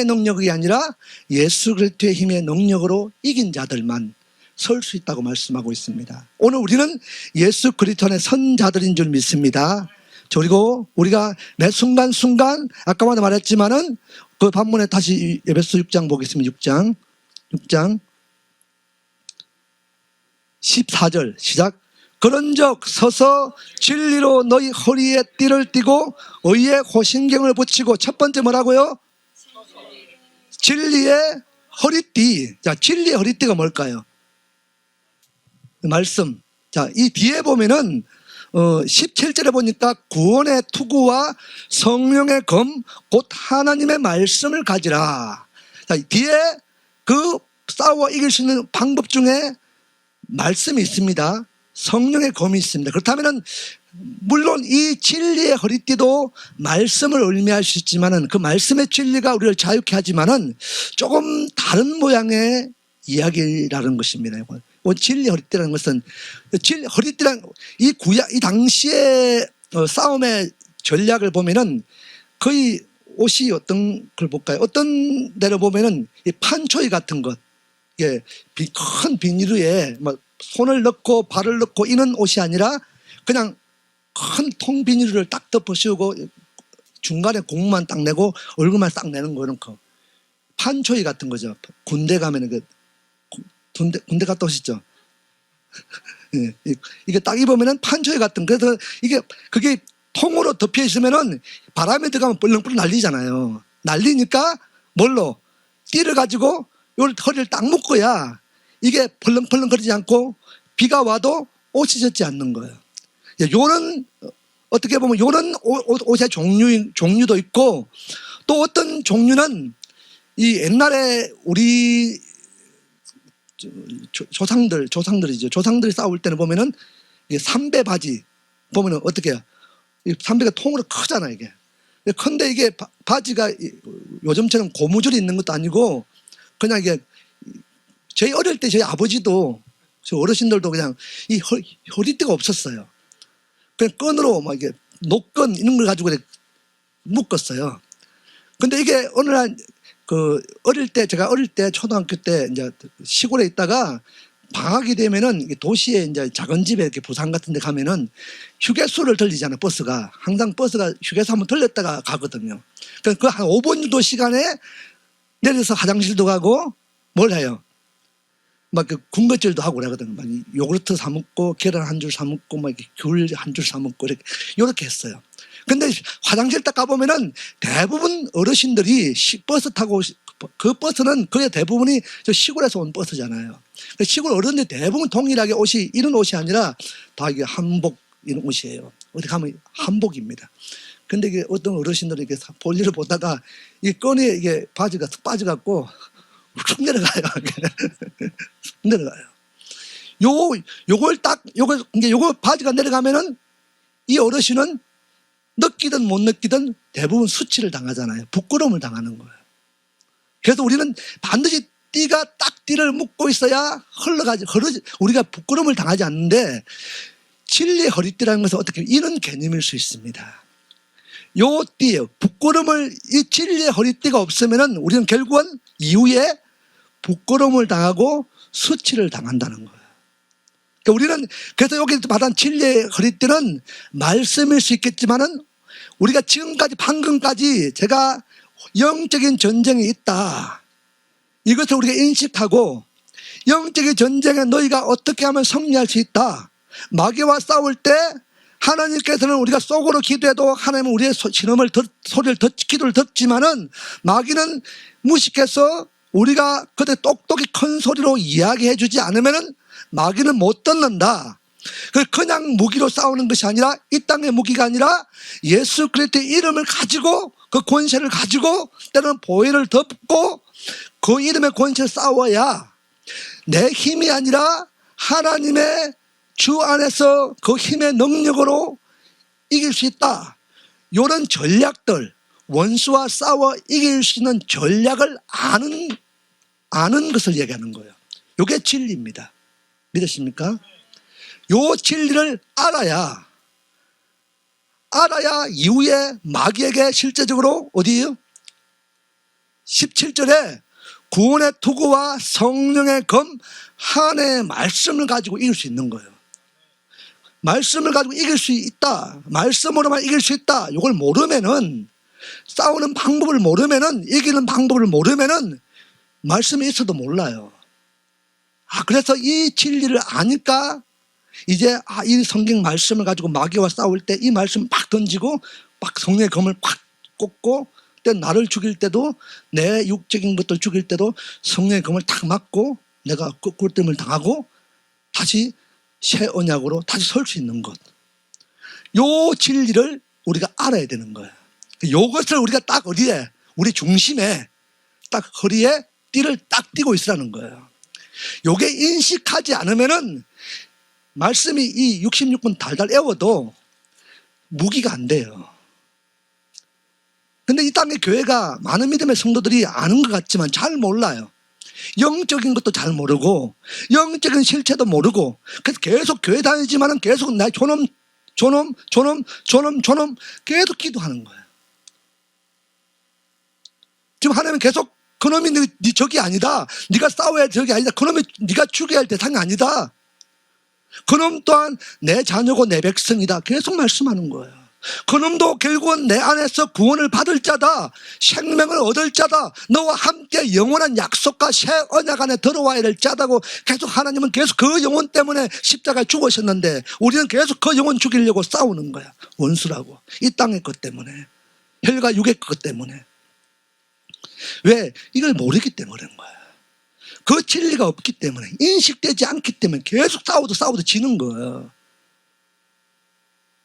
A: 능력이 아니라 예수 그리스도의 힘의 능력으로 이긴 자들만 설 수 있다고 말씀하고 있습니다. 오늘 우리는 예수 그리스도 안에 선 자들인 줄 믿습니다. 그리고 우리가 매 순간순간 아까도 말했지만은 그 반문에 다시 에베소 6장 보겠습니다. 6장 14절 시작. 그런즉 서서 진리로 너희 허리에 띠를 띠고 의의 호신경을 붙이고. 첫 번째 뭐라고요? 진리의 허리띠. 자, 진리의 허리띠가 뭘까요? 말씀. 자, 이 뒤에 보면은 17절에 보니까 구원의 투구와 성령의 검 곧 하나님의 말씀을 가지라. 자, 뒤에 그 싸워 이길 수 있는 방법 중에 말씀이 있습니다. 성령의 검이 있습니다. 그렇다면은 물론 이 진리의 허리띠도 말씀을 의미할 수 있지만은 그 말씀의 진리가 우리를 자유케 하지만은 조금 다른 모양의 이야기라는 것입니다. 진리 허리띠라는 것은 허리띠란 이 당시의 싸움의 전략을 보면은 거의 옷이 어떤 걸 볼까요? 어떤 데를 보면은 이 판초이 같은 것, 예, 큰 비닐에 뭐 손을 넣고 발을 넣고 이런 옷이 아니라 그냥 큰 통 비닐을 딱 덮어 씌우고 중간에 공만 딱 내고 얼굴만 딱 내는 거는 그 판초이 같은 거죠. 군대 가면은 군대 갔다 오셨죠? 예, 이게 딱 입으면은 판초이 같은. 그래서 그게 통으로 덮여 있으면은 바람에 들어가면 벌렁벌렁 날리잖아요. 날리니까 뭘로? 띠를 가지고 요 허리를 딱 묶어야 이게 벌렁벌렁 거리지 않고 비가 와도 옷이 젖지 않는 거예요. 요런 어떻게 보면 요런 옷의 종류도 있고, 또 어떤 종류는 이 옛날에 우리 조상들이죠. 조상들이 싸울 때는 보면은 삼배 바지 보면은 어떻게 해요? 이 삼배가 통으로 크잖아 이게. 근데 이게 바지가 요즘처럼 고무줄이 있는 것도 아니고 그냥 이게 저희 어릴 때 저희 아버지도 저 어르신들도 그냥 이 허리띠가 없었어요. 그냥 끈으로 막 이게 녹건 이런 걸 가지고 묶었어요. 근데 이게 어느 날 제가 어릴 때 초등학교 때 이제 시골에 있다가 방학이 되면은 도시에 이제 작은 집에 이렇게 부산 같은 데 가면은 휴게소를 들리잖아요. 버스가. 항상 버스가 휴게소 한번 들렸다가 가거든요. 그래서 그 한 5분 정도 시간에 내려서 화장실도 가고 뭘 해요? 막 그 군것질도 하고 그러거든요. 막 요구르트 사 먹고 계란 한 줄 사 먹고 막 귤 한 줄 사 먹고 이렇게 했어요. 근데 화장실 딱 가보면은 대부분 어르신들이 버스 타고 그 버스는 거의 대부분이 저 시골에서 온 버스잖아요. 시골 어른들 대부분 동일하게 옷이 이런 옷이 아니라 다 이게 한복 이런 옷이에요. 어디 가면 한복입니다. 근데 이게 어떤 어르신들이 이렇게 볼일을 보다가 이 끈에 이게 바지가 툭 빠져갖고 쭉 내려가요. 쭉 내려가요. 요거 바지가 내려가면은 이 어르신은 느끼든 못 느끼든 대부분 수치를 당하잖아요. 부끄러움을 당하는 거예요. 그래서 우리는 반드시 띠를 묶고 있어야 우리가 부끄러움을 당하지 않는데, 진리의 허리띠라는 것은 어떻게 이런 개념일 수 있습니다. 요 띠예요. 이 진리의 허리띠가 없으면은 우리는 결국은 이후에 부끄러움을 당하고 수치를 당한다는 거예요. 그러니까 우리는 그래서 여기 말한 진리의 허리띠는 말씀일 수 있겠지만은 우리가 지금까지 방금까지 제가 영적인 전쟁이 있다, 이것을 우리가 인식하고 영적인 전쟁에 너희가 어떻게 하면 승리할 수 있다, 마귀와 싸울 때 하나님께서는 우리가 속으로 기도해도 하나님은 우리의 기도를 듣지만은 마귀는 무식해서 우리가 그때 똑똑히 큰 소리로 이야기해 주지 않으면은 마귀는 못 듣는다. 그냥 무기로 싸우는 것이 아니라, 이 땅의 무기가 아니라 예수 그리스도의 이름을 가지고, 그 권세를 가지고, 때로는 보혈을 덮고 그 이름의 권세를 싸워야 내 힘이 아니라 하나님의 주 안에서 그 힘의 능력으로 이길 수 있다. 이런 전략들, 원수와 싸워 이길 수 있는 전략을 아는 것을 얘기하는 거예요. 이게 진리입니다. 믿으십니까? 요 진리를 알아야 이후에 마귀에게 실제적으로 어디요? 17절에 구원의 투구와 성령의 검 한의 말씀을 가지고 이길 수 있는 거예요. 말씀을 가지고 이길 수 있다, 말씀으로만 이길 수 있다, 이걸 모르면은, 싸우는 방법을 모르면은, 이기는 방법을 모르면은 말씀이 있어도 몰라요. 그래서 이 진리를 아니까 이제 이 성경 말씀을 가지고 마귀와 싸울 때 이 말씀 막 던지고 막 성령의 검을 팍 꽂고, 나를 죽일 때도, 내 육적인 것들 죽일 때도 성령의 검을 탁 맞고 내가 꿀뜸을 당하고 다시 새 언약으로 다시 설 수 있는 것, 요 진리를 우리가 알아야 되는 거예요. 요것을 우리가 딱 어디에, 우리 중심에, 딱 허리에 띠를 딱 띠고 있으라는 거예요. 요게 인식하지 않으면은 말씀이 이 66분 달달 애워도 무기가 안 돼요. 근데 이 땅의 교회가 많은 믿음의 성도들이 아는 것 같지만 잘 몰라요. 영적인 것도 잘 모르고 영적인 실체도 모르고, 그래서 계속 교회 다니지만은 계속 나 존엄 계속 기도하는 거예요. 지금 하나님은 계속 그놈이 네 적이 아니다, 네가 싸워야 할 적이 아니다, 그놈이 네가 죽여야 할 대상이 아니다, 그놈 또한 내 자녀고 내 백성이다, 계속 말씀하는 거예요. 그놈도 결국은 내 안에서 구원을 받을 자다, 생명을 얻을 자다, 너와 함께 영원한 약속과 새 언약 안에 들어와야 될 자다고 계속 하나님은 계속 그 영혼 때문에 십자가에 죽으셨는데 우리는 계속 그 영혼 죽이려고 싸우는 거야. 원수라고. 이 땅의 것 때문에, 혈과 육의 것 때문에. 왜? 이걸 모르기 때문에 그런 거야. 그 진리가 없기 때문에, 인식되지 않기 때문에 계속 싸워도 지는 거예요.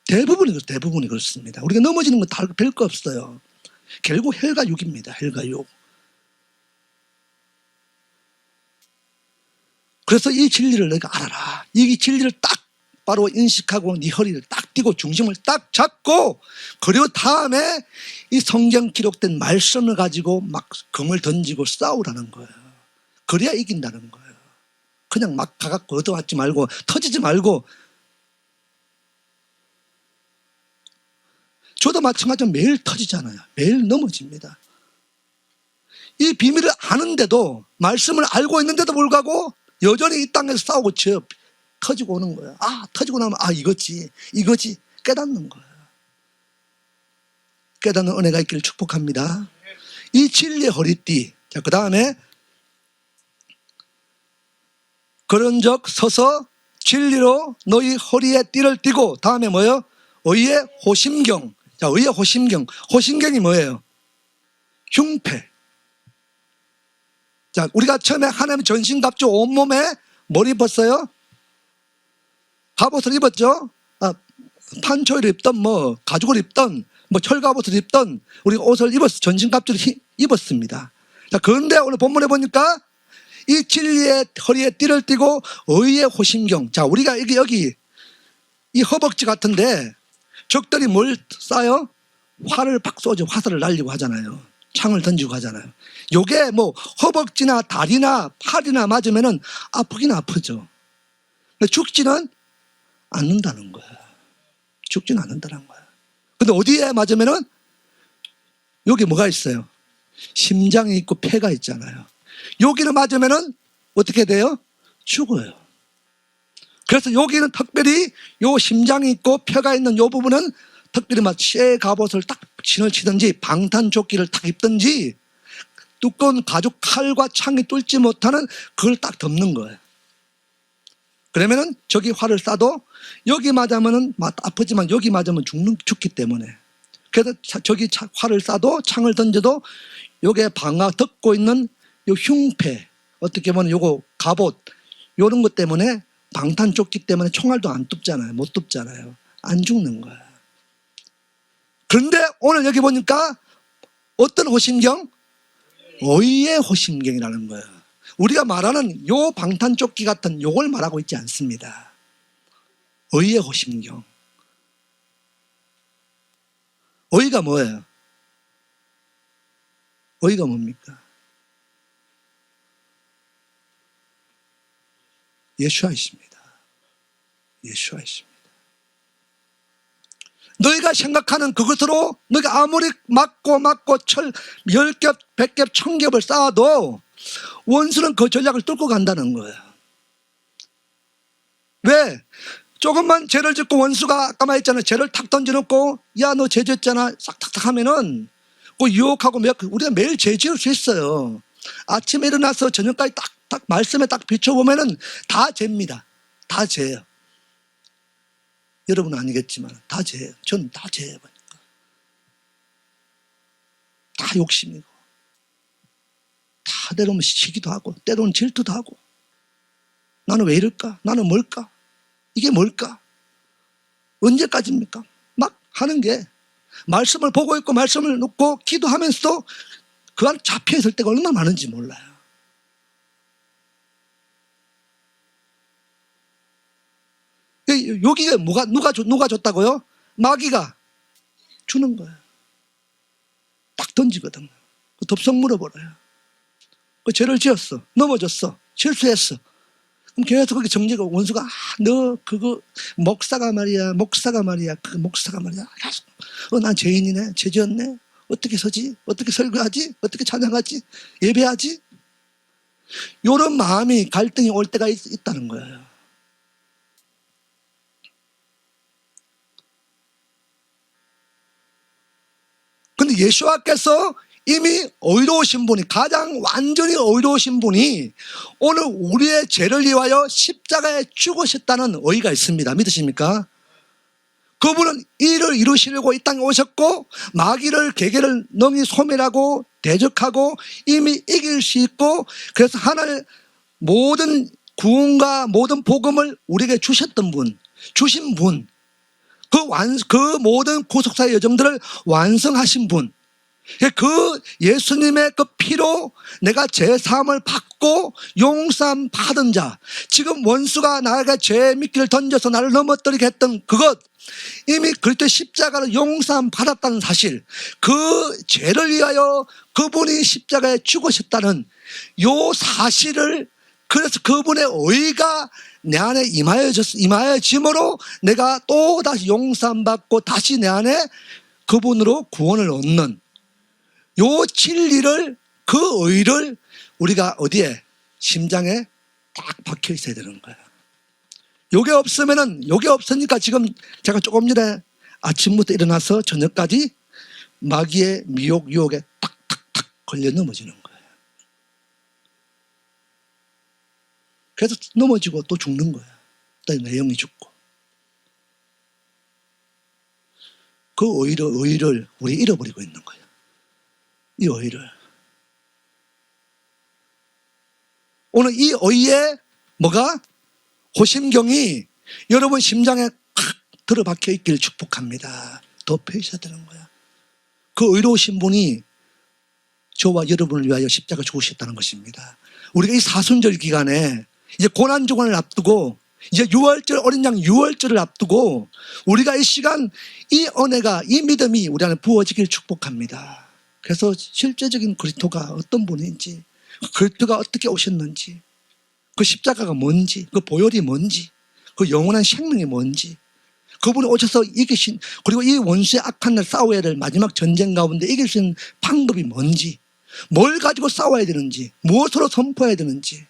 A: 대부분이 그렇습니다. 우리가 넘어지는 건 다 별거 없어요. 결국 혈과 육입니다. 혈과 육. 그래서 이 진리를 너희가 알아라. 이 진리를 딱 바로 인식하고 네 허리를 딱 띄고 중심을 딱 잡고, 그리고 다음에 이 성경 기록된 말씀을 가지고 막 검을 던지고 싸우라는 거예요. 그래야 이긴다는 거예요. 그냥 막 가갖고 얻어맞지 말고 터지지 말고. 저도 마찬가지로 매일 터지잖아요. 매일 넘어집니다. 이 비밀을 아는데도, 말씀을 알고 있는데도 불구하고 여전히 이 땅에서 싸우고 터지고 오는 거예요. 터지고 나면 이거지 깨닫는 거예요. 깨닫는 은혜가 있기를 축복합니다. 이 진리의 허리띠. 자, 그 다음에 그런즉 서서 진리로 너희 허리에 띠를 띠고, 다음에 뭐예요? 의의 호심경. 자, 의의 호심경. 호심경이 뭐예요? 흉패. 자, 우리가 처음에 하나님 전신갑주 온몸에 뭘 입었어요? 갑옷을 입었죠. 판초를 입던 뭐 가죽을 입던 뭐 철갑옷을 입던 우리 옷을 전신갑주를 입었습니다. 자, 그런데 오늘 본문에 보니까 이 진리의 허리에 띠를 띠고 의의 호심경. 자, 우리가 여기 이 허벅지 같은데 적들이 뭘 쏴요? 활을 팍 쏘죠. 화살을 날리고 하잖아요. 창을 던지고 하잖아요. 요게 뭐 허벅지나 다리나 팔이나 맞으면은 아프긴 아프죠. 근데 죽지는 않는다는 거야. 죽지는 않는다는 거야. 근데 어디에 맞으면은 여기 뭐가 있어요? 심장이 있고 폐가 있잖아요. 여기를 맞으면은 어떻게 돼요? 죽어요. 그래서 여기는 특별히 요 심장이 있고 폐가 있는 요 부분은 특별히 막 쇠 갑옷을 딱 진을 치든지 방탄조끼를 딱 입든지 두꺼운 가죽 칼과 창이 뚫지 못하는 그걸 딱 덮는 거예요. 그러면은 저기 활을 쏴도 여기 맞으면은 아프지만 여기 맞으면 죽기 때문에. 그래서 저기 활을 쏴도 창을 던져도 요게 덮고 있는 요 흉패, 어떻게 보면 요거 갑옷 요런 것 때문에 방탄조끼 때문에 총알도 안 뚫잖아요. 못 뚫잖아요. 안 죽는 거야. 그런데 오늘 여기 보니까 어떤 호심경? 의의 호심경이라는 거예요. 우리가 말하는 요 방탄조끼 같은 요걸 말하고 있지 않습니다. 의의 호심경. 의가 뭐예요? 의가 뭡니까? 예수아이십니다. 예수아이십니다. 너희가 생각하는 그것으로 너희가 아무리 맞고 10겹, 100겹, 1000겹을 쌓아도 원수는 그 전략을 뚫고 간다는 거예요. 왜? 조금만 죄를 짓고 원수가 아까 말했잖아요. 죄를 탁 던져놓고 야 너 죄 짓잖아 싹탁탁 하면은 그 유혹하고 우리가 매일 죄 지을 수 있어요. 아침에 일어나서 저녁까지 딱 말씀에 딱 비춰보면은 다 죄입니다. 다 죄예요. 여러분은 아니겠지만 다 죄예요. 저는 다 죄예요. 다 욕심이고 다 때로는 시기도 하고 때로는 질투도 하고 나는 왜 이럴까? 나는 뭘까? 이게 뭘까? 언제까지입니까? 막 하는 게 말씀을 보고 있고 말씀을 놓고 기도하면서도 그 안에 잡혀있을 때가 얼마나 많은지 몰라요. 여기가 누가 줬다고요? 마귀가 주는 거예요. 딱 던지거든. 덥석 물어버려요. 그 죄를 지었어. 넘어졌어. 실수했어. 그럼 계속 거기 정죄가 원수가 너 그거 목사가 말이야. 그 목사가 말이야. 계속 난 죄인이네. 죄 지었네. 어떻게 서지? 어떻게 설교하지? 어떻게 찬양하지? 예배하지? 이런 마음이 갈등이 올 때가 있다는 거예요. 근데 예수와께서 이미 의로우신 분이 가장 완전히 의로우신 분이 오늘 우리의 죄를 위하여 십자가에 죽으셨다는 의의가 있습니다. 믿으십니까? 그분은 이를 이루시려고 이 땅에 오셨고 마귀를 개개를 능히 소멸하고 대적하고 이미 이길 수 있고 그래서 하나의 모든 구원과 모든 복음을 우리에게 주셨던 분, 주신 분, 그 모든 구속사의 여정들을 완성하신 분, 그 예수님의 그 피로 내가 죄사함을 받고 용서함 받은 자, 지금 원수가 나에게 죄의 미끼를 던져서 나를 넘어뜨리게 했던 그것, 이미 그리스도의 십자가로 용서함 받았다는 사실, 그 죄를 위하여 그분이 십자가에 죽으셨다는 요 사실을, 그래서 그분의 의가 내 안에 임하여짐으로 내가 또 다시 용서함 받고 다시 내 안에 그분으로 구원을 얻는 요 진리를, 그 의를 우리가 어디에? 심장에 딱 박혀 있어야 되는 거예요. 요게 없으니까 지금 제가 조금 전에 아침부터 일어나서 저녁까지 마귀의 미혹, 유혹에 탁탁탁 걸려 넘어지는 거예요. 그래서 넘어지고 또 죽는 거예요. 또 내 영이 죽고. 그 의를 우리 잃어버리고 있는 거예요. 이 의를. 오늘 이 의의 뭐가? 호심경이 여러분 심장에 칵 들어박혀 있기를 축복합니다. 더 펴셔야 되는 거야. 그 의로우신 분이 저와 여러분을 위하여 십자가 죽으셨다는 것입니다. 우리가 이 사순절 기간에 이제 고난주간을 앞두고 이제 6월절 어린 양 6월절을 앞두고 우리가 이 시간 이 은혜가 이 믿음이 우리 안에 부어지길 축복합니다. 그래서 실제적인 그리스도가 어떤 분인지 그리스도가 어떻게 오셨는지 그 십자가가 뭔지 그 보혈이 뭔지 그 영원한 생명이 뭔지 그분이 오셔서 이기신 그리고 이 원수의 악한 날 싸워야 될 마지막 전쟁 가운데 이길 수 있는 방법이 뭔지 뭘 가지고 싸워야 되는지 무엇으로 선포해야 되는지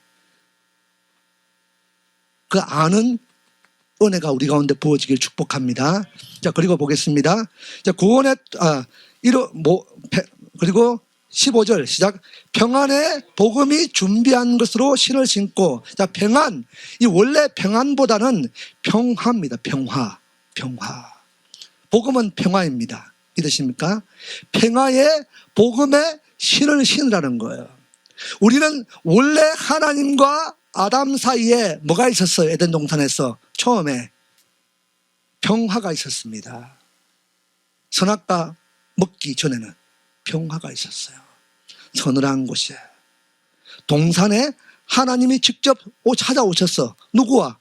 A: 그 아는 은혜가 우리 가운데 부어지길 축복합니다. 자, 그리고 보겠습니다. 자, 구원의 그리고 15절 시작. 평안의 복음이 준비한 것으로 신을 신고. 자, 평안. 이 원래 평안보다는 평화입니다. 평화. 복음은 평화입니다. 믿으십니까? 평화의 복음에 신을 신으라는 거예요. 우리는 원래 하나님과 아담 사이에 뭐가 있었어요? 에덴 동산에서 처음에 평화가 있었습니다. 선악과 먹기 전에는 평화가 있었어요. 서늘한 곳에 동산에 하나님이 직접 찾아오셔서 누구와?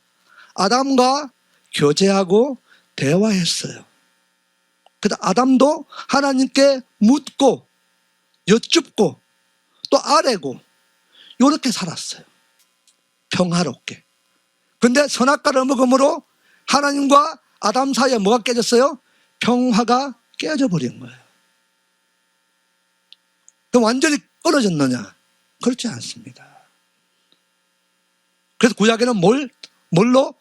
A: 아담과 교제하고 대화했어요. 그래서 아담도 하나님께 묻고 여쭙고 또 아뢰고 이렇게 살았어요. 평화롭게. 근데 선악과를 먹음으로 하나님과 아담 사이에 뭐가 깨졌어요? 평화가 깨져 버린 거예요. 그럼 완전히 끊어졌느냐? 그렇지 않습니다. 그래서 구약에는 뭘로?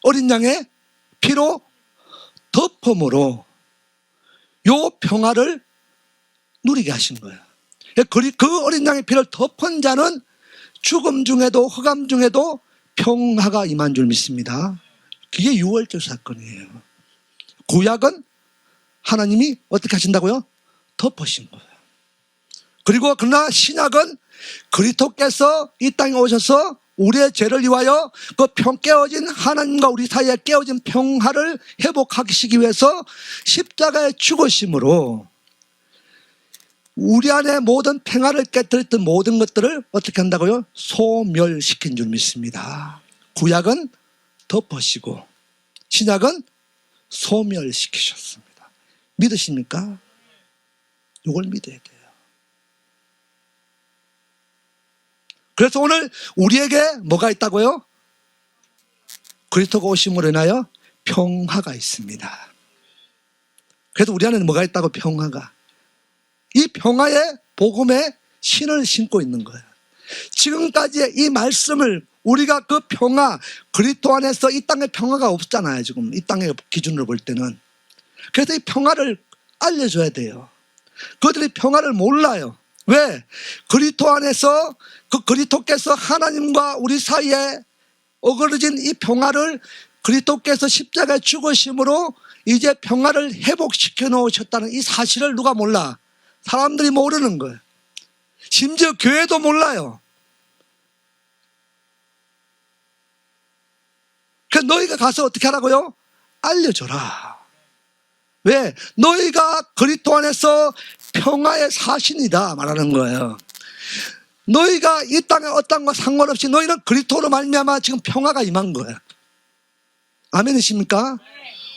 A: 어린 양의 피로 덮음으로 요 평화를 누리게 하신 거예요. 그 어린 양의 피를 덮은 자는 죽음 중에도 흑암 중에도 평화가 임한 줄 믿습니다. 그게 6월절 사건이에요. 구약은 하나님이 어떻게 하신다고요? 덮으신 거예요. 그리고 그러나 신약은 그리스도께서 이 땅에 오셔서 우리의 죄를 위하여 그 깨어진 하나님과 우리 사이에 깨어진 평화를 회복하시기 위해서 십자가에 죽으심으로 우리 안에 모든 평화를 깨뜨렸던 모든 것들을 어떻게 한다고요? 소멸시킨 줄 믿습니다. 구약은 덮으시고 신약은 소멸시키셨습니다. 믿으십니까? 이걸 믿어야 돼요. 그래서 오늘 우리에게 뭐가 있다고요? 그리스도가 오심으로 인하여 평화가 있습니다. 그래서 우리 안에는 뭐가 있다고? 평화가. 이 평화의 복음에 신을 신고 있는 거예요. 지금까지의 이 말씀을 우리가 그 평화, 그리스도 안에서 이 땅에 평화가 없잖아요. 지금 이 땅의 기준으로 볼 때는. 그래서 이 평화를 알려줘야 돼요. 그들이 평화를 몰라요. 왜? 그리스도 안에서 그 그리스도께서 하나님과 우리 사이에 어그러진 이 평화를 그리스도께서 십자가에 죽으심으로 이제 평화를 회복시켜 놓으셨다는 이 사실을 누가 몰라? 사람들이 모르는 거예요. 심지어 교회도 몰라요. 그래서 너희가 가서 어떻게 하라고요? 알려줘라. 왜? 너희가 그리스도 안에서 평화의 사신이다 말하는 거예요. 너희가 이 땅에 어떤 거 상관없이 너희는 그리스도로 말미암아 지금 평화가 임한 거예요. 아멘이십니까?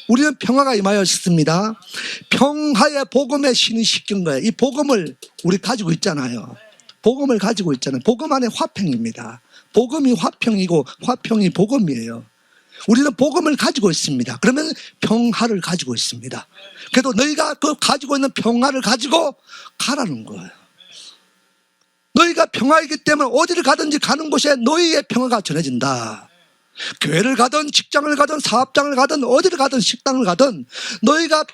A: 우리는 평화가 임하였습니다. 평화의 복음에 신이 시킨 거예요. 이 복음을 우리 가지고 있잖아요. 복음을 가지고 있잖아요. 복음 안에 화평입니다. 복음이 화평이고 화평이 복음이에요. 우리는 복음을 가지고 있습니다. 그러면 평화를 가지고 있습니다. 그래도 너희가 그 가지고 있는 평화를 가지고 가라는 거예요. 너희가 평화이기 때문에 어디를 가든지 가는 곳에 너희의 평화가 전해진다. 교회를 가든 직장을 가든 사업장을 가든 어디를 가든 식당을 가든 너희가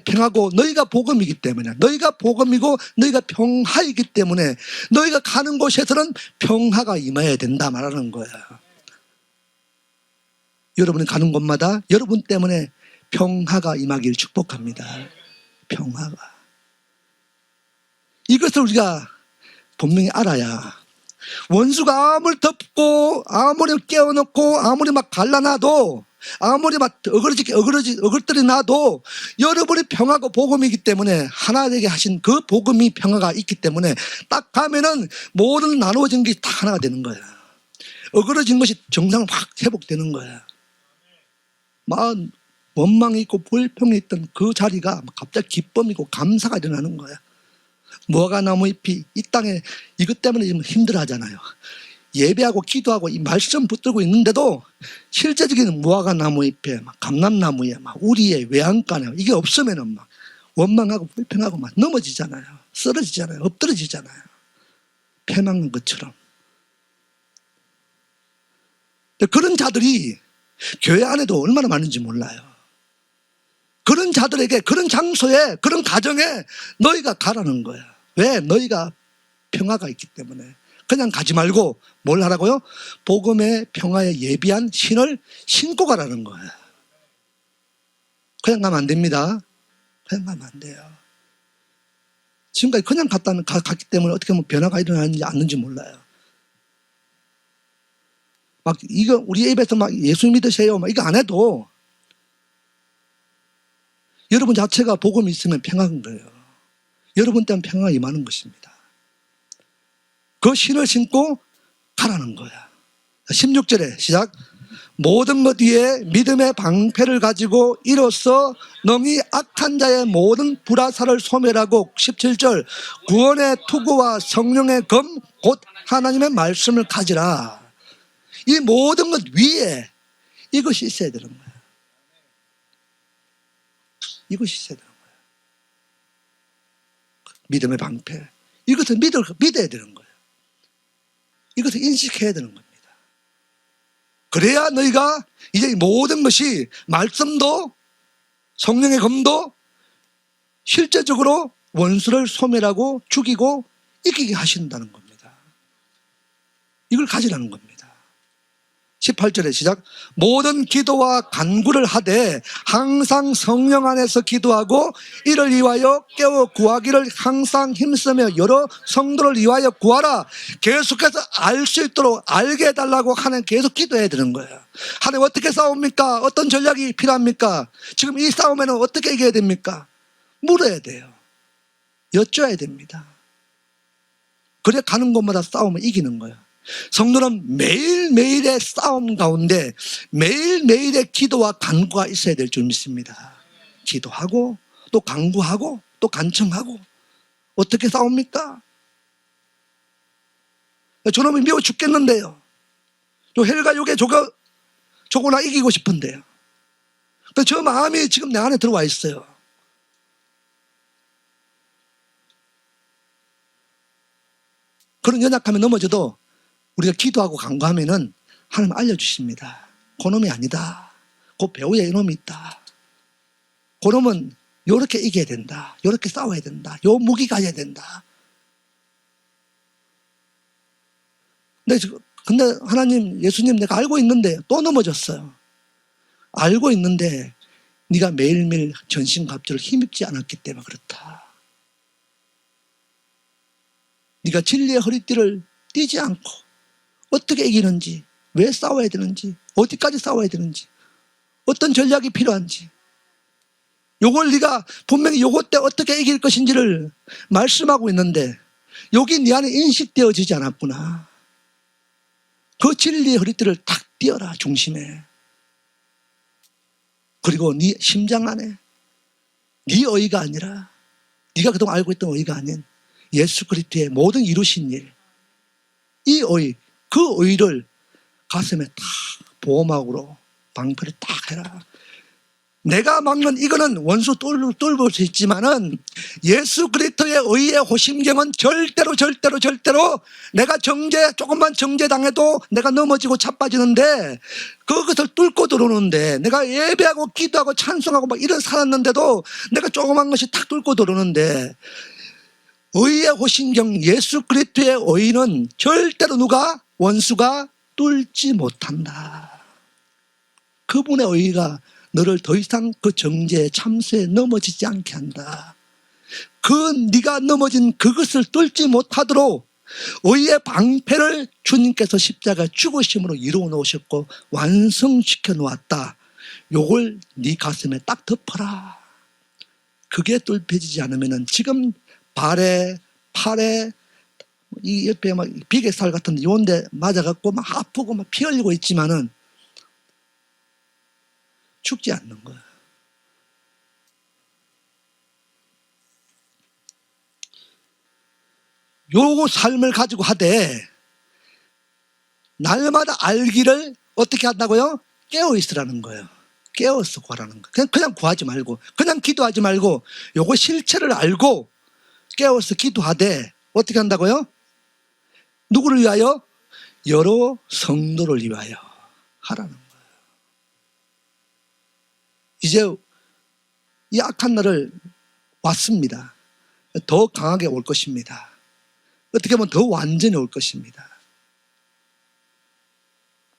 A: 평하고 너희가 복음이기 때문에 너희가 복음이고 너희가 평화이기 때문에 너희가 가는 곳에서는 평화가 임해야 된다 말하는 거예요. 여러분이 가는 곳마다 여러분 때문에 평화가 임하길 축복합니다. 평화가. 이것을 우리가 분명히 알아야 원수가 아무리 덮고 아무리 깨워놓고 아무리 막 갈라놔도 아무리 막 어그러뜨리 놔도 여러분이 평화고 복음이기 때문에 하나 되게 하신 그 복음이 평화가 있기 때문에 딱 가면은 모든 나누어진 게 다 하나가 되는 거야. 어그러진 것이 정상 확 회복되는 거야. 막 원망이 있고 불평이 있던 그 자리가 갑자기 기쁨이고 감사가 일어나는 거야. 무화과 나무 잎이 이 땅에 이것 때문에 지금 힘들어 하잖아요. 예배하고 기도하고 이 말씀 붙들고 있는데도 실제적인 무화과 나무 잎에 막 감람나무에 막 우리의 외양간에 이게 없으면은 막 원망하고 불평하고 막 넘어지잖아요. 쓰러지잖아요. 엎드러지잖아요. 패망한 것처럼. 그런 자들이 교회 안에도 얼마나 많은지 몰라요. 그런 자들에게, 그런 장소에, 그런 가정에 너희가 가라는 거야. 왜? 너희가 평화가 있기 때문에. 그냥 가지 말고 뭘 하라고요? 복음의 평화에 예비한 신을 신고 가라는 거야. 그냥 가면 안 됩니다. 그냥 가면 안 돼요. 지금까지 그냥 갔기 때문에 어떻게 보면 변화가 일어나는지 않는지 몰라요. 막 이거 우리 입에서 막 예수 믿으세요 막 이거 안 해도 여러분 자체가 복음이 있으면 평화인 거예요. 여러분 때문에 평화가 임하는 것입니다. 그 신을 신고 가라는 거야. 16절에 시작. 모든 것 위에 믿음의 방패를 가지고 이로써 능히 악한 자의 모든 불화살을 소멸하고 17절 구원의 투구와 성령의 검 곧 하나님의 말씀을 가지라. 이 모든 것 위에 이것이 있어야 되는 거야. 이것이 있어야 되는 거야. 믿음의 방패. 이것을 믿어야 되는 거야. 이것을 인식해야 되는 겁니다. 그래야 너희가 이제 모든 것이 말씀도 성령의 검도 실제적으로 원수를 소멸하고 죽이고 이기게 하신다는 겁니다. 이걸 가지라는 겁니다. 18절에 시작. 모든 기도와 간구를 하되 항상 성령 안에서 기도하고 이를 위하여 깨워 구하기를 항상 힘쓰며 여러 성도를 위하여 구하라. 계속해서 알 수 있도록 알게 해달라고 하나님 계속 기도해야 되는 거예요. 하나님 어떻게 싸웁니까? 어떤 전략이 필요합니까? 지금 이 싸움에는 어떻게 이겨야 됩니까? 물어야 돼요. 여쭤야 됩니다. 그래 가는 곳마다 싸움을 이기는 거예요. 성도는 매일매일의 싸움 가운데 매일매일의 기도와 간구가 있어야 될 줄 믿습니다. 기도하고 또 간구하고 또 간청하고. 어떻게 싸웁니까? 저놈이 미워 죽겠는데요. 저 헬과 욕에 저거나 이기고 싶은데요. 저 마음이 지금 내 안에 들어와 있어요. 그런 연약함에 넘어져도 우리가 기도하고 간구하면은 하나님 알려주십니다. 그놈이 아니다. 그 배후에 이놈이 있다. 그놈은 요렇게 이겨야 된다. 요렇게 싸워야 된다. 요 무기 가져야 된다. 근데 하나님, 예수님 내가 알고 있는데 또 넘어졌어요. 알고 있는데 네가 매일매일 전신갑주를 힘입지 않았기 때문에 그렇다. 네가 진리의 허리띠를 띄지 않고 어떻게 이기는지, 왜 싸워야 되는지, 어디까지 싸워야 되는지, 어떤 전략이 필요한지, 요걸 네가 분명히 요것 때 어떻게 이길 것인지를 말씀하고 있는데 여기 네 안에 인식되어지지 않았구나. 그 진리의 허리띠를 탁 띄어라, 중심에. 그리고 네 심장 안에 네 의가 아니라 네가 그동안 알고 있던 의가 아닌 예수 그리스도의 모든 이루신 일, 이 의, 그 의를 가슴에 딱 보호막으로 방패를 딱 해라. 내가 막는 이거는 원수 뚫을 수 있지만은 예수 그리스도의 의의 호심경은 절대로 내가 조금만 정죄당해도 내가 넘어지고 자빠지는데 그것을 뚫고 들어오는데, 내가 예배하고 기도하고 찬송하고 막 이런 살았는데도 내가 조그만 것이 탁 뚫고 들어오는데 의의 호심경 예수 그리스도의 의는 절대로 원수가 뚫지 못한다. 그분의 의가 너를 더 이상 그 정죄 참수에 넘어지지 않게 한다. 네가 넘어진 그것을 뚫지 못하도록 의의 방패를 주님께서 십자가 죽으심으로 이루어 놓으셨고 완성시켜 놓았다. 요걸 네 가슴에 딱 덮어라. 그게 뚫혀지지 않으면은 지금 발에 팔에 이 옆에 막 비계살 같은 요런데 맞아갖고 막 아프고 막 피 흘리고 있지만은 죽지 않는 거야. 요 삶을 가지고 하되 날마다 알기를 어떻게 한다고요? 깨어 있으라는 거예요. 깨어서 구하라는 거예요. 그냥 구하지 말고 그냥 기도하지 말고 요거 실체를 알고 깨어서 기도하되 어떻게 한다고요? 누구를 위하여? 여러 성도를 위하여 하라는 거예요. 이제 이 악한 날을 왔습니다. 더 강하게 올 것입니다. 어떻게 보면 더 완전히 올 것입니다.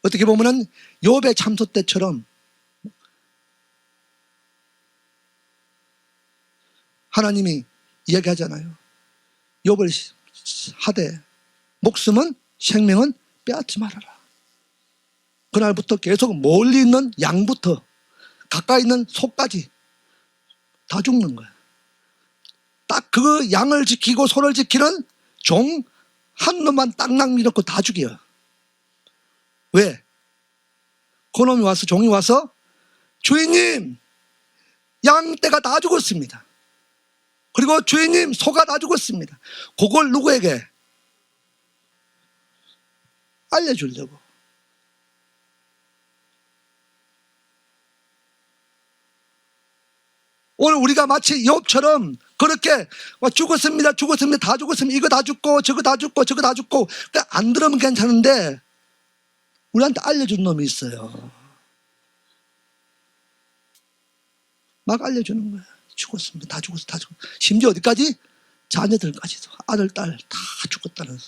A: 어떻게 보면은 욥의 참소 때처럼 하나님이 이야기하잖아요. 욥을 하되 목숨은 생명은 빼앗지 말아라. 그날부터 계속 멀리 있는 양부터 가까이 있는 소까지 다 죽는 거야. 딱 그 양을 지키고 소를 지키는 종 한 놈만 딱딱 밀어놓고 다 죽여. 왜? 그놈이 와서 종이 와서 주인님 양떼가 다 죽었습니다. 그리고 주인님 소가 다 죽었습니다. 그걸 누구에게? 알려주려고. 오늘 우리가 마치 욥처럼 그렇게 죽었습니다 다 죽었습니다 이거 다 죽고 저거 다 죽고 저거 다 죽고 그러니까 안 들으면 괜찮은데 우리한테 알려준 놈이 있어요. 막 알려주는 거야. 죽었습니다. 다 죽었어. 다 죽었어. 심지어 어디까지? 자녀들까지도 아들 딸 다 죽었다는.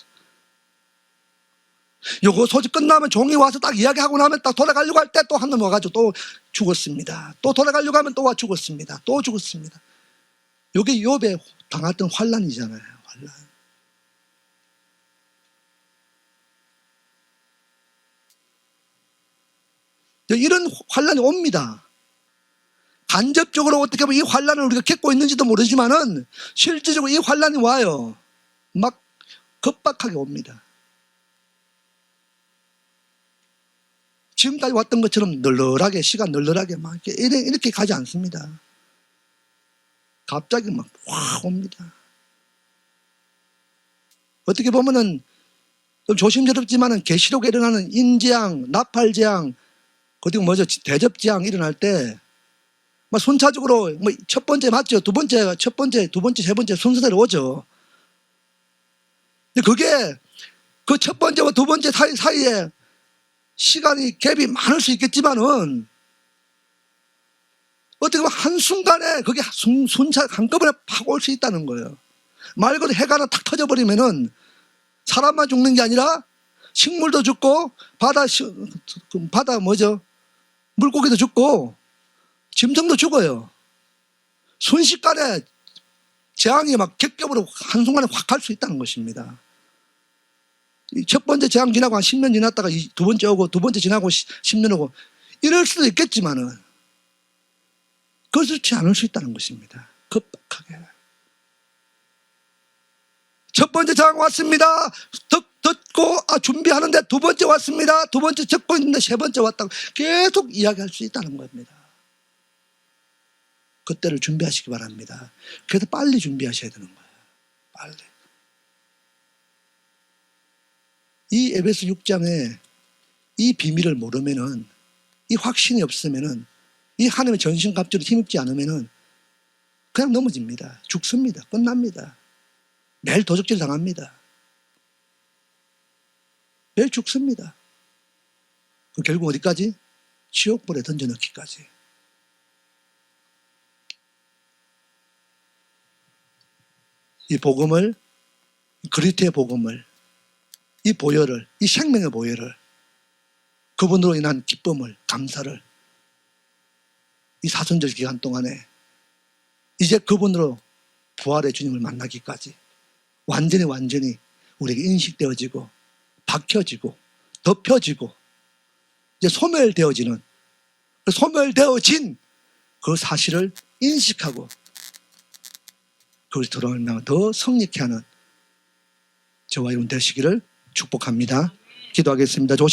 A: 요거 소식 끝나면 종이 와서 딱 이야기하고 나면 딱 돌아가려고 할 때 또 한 놈 와가지고 또 죽었습니다. 또 돌아가려고 하면 또 와 죽었습니다. 또 죽었습니다. 요게 욥에 당했던 환란이잖아요. 환란. 이런 환란이 옵니다. 간접적으로 어떻게 보면 이 환란을 우리가 겪고 있는지도 모르지만은 실질적으로 이 환란이 와요. 막 급박하게 옵니다. 지금까지 왔던 것처럼 널널하게 시간 널널하게 막 이렇게 가지 않습니다. 갑자기 막 확 옵니다. 어떻게 보면은 좀 조심스럽지만은 계시록에 일어나는 인재앙, 나팔재앙, 그리고 뭐죠 대접재앙 일어날 때 막 순차적으로 뭐 첫 번째 맞죠, 두 번째, 첫 번째, 두 번째, 세 번째 순서대로 오죠. 근데 그게 그 첫 번째와 두 번째 사이에 시간이 갭이 많을 수 있겠지만은 어떻게 보면 한순간에 그게 순차 한꺼번에 팍 올 수 있다는 거예요. 말 그대로 해가 하나 탁 터져버리면은 사람만 죽는 게 아니라 식물도 죽고 바다 뭐죠? 물고기도 죽고 짐승도 죽어요. 순식간에 재앙이 막 객ገብ으로 한순간에 확 갈 수 있다는 것입니다. 첫 번째 재앙 지나고 한 10년 지났다가 두 번째 오고 두 번째 지나고 10년 오고 이럴 수도 있겠지만은 그렇지 않을 수 있다는 것입니다. 급박하게. 첫 번째 재앙 왔습니다. 듣고 준비하는데 두 번째 왔습니다. 두 번째 적고 있는데 세 번째 왔다고 계속 이야기할 수 있다는 겁니다. 그때를 준비하시기 바랍니다. 그래서 빨리 준비하셔야 되는 거예요. 빨리. 이 에베소 6장에 이 비밀을 모르면은, 이 확신이 없으면은, 이 하나님의 전신갑주를 힘입지 않으면은 그냥 넘어집니다. 죽습니다. 끝납니다. 매일 도적질 당합니다. 매일 죽습니다. 결국 어디까지? 지옥불에 던져넣기까지. 이 복음을, 그리스도의 복음을, 이 보혈을, 이 생명의 보혈을, 그분으로 인한 기쁨을, 감사를 이 사순절 기간 동안에 이제 그분으로 부활의 주님을 만나기까지 완전히 우리에게 인식되어지고 박혀지고 덮여지고 이제 소멸되어진 그 사실을 인식하고 그리스도로 말미암아 더 성립케 하는 저와 여러분 되시기를 축복합니다. 기도하겠습니다.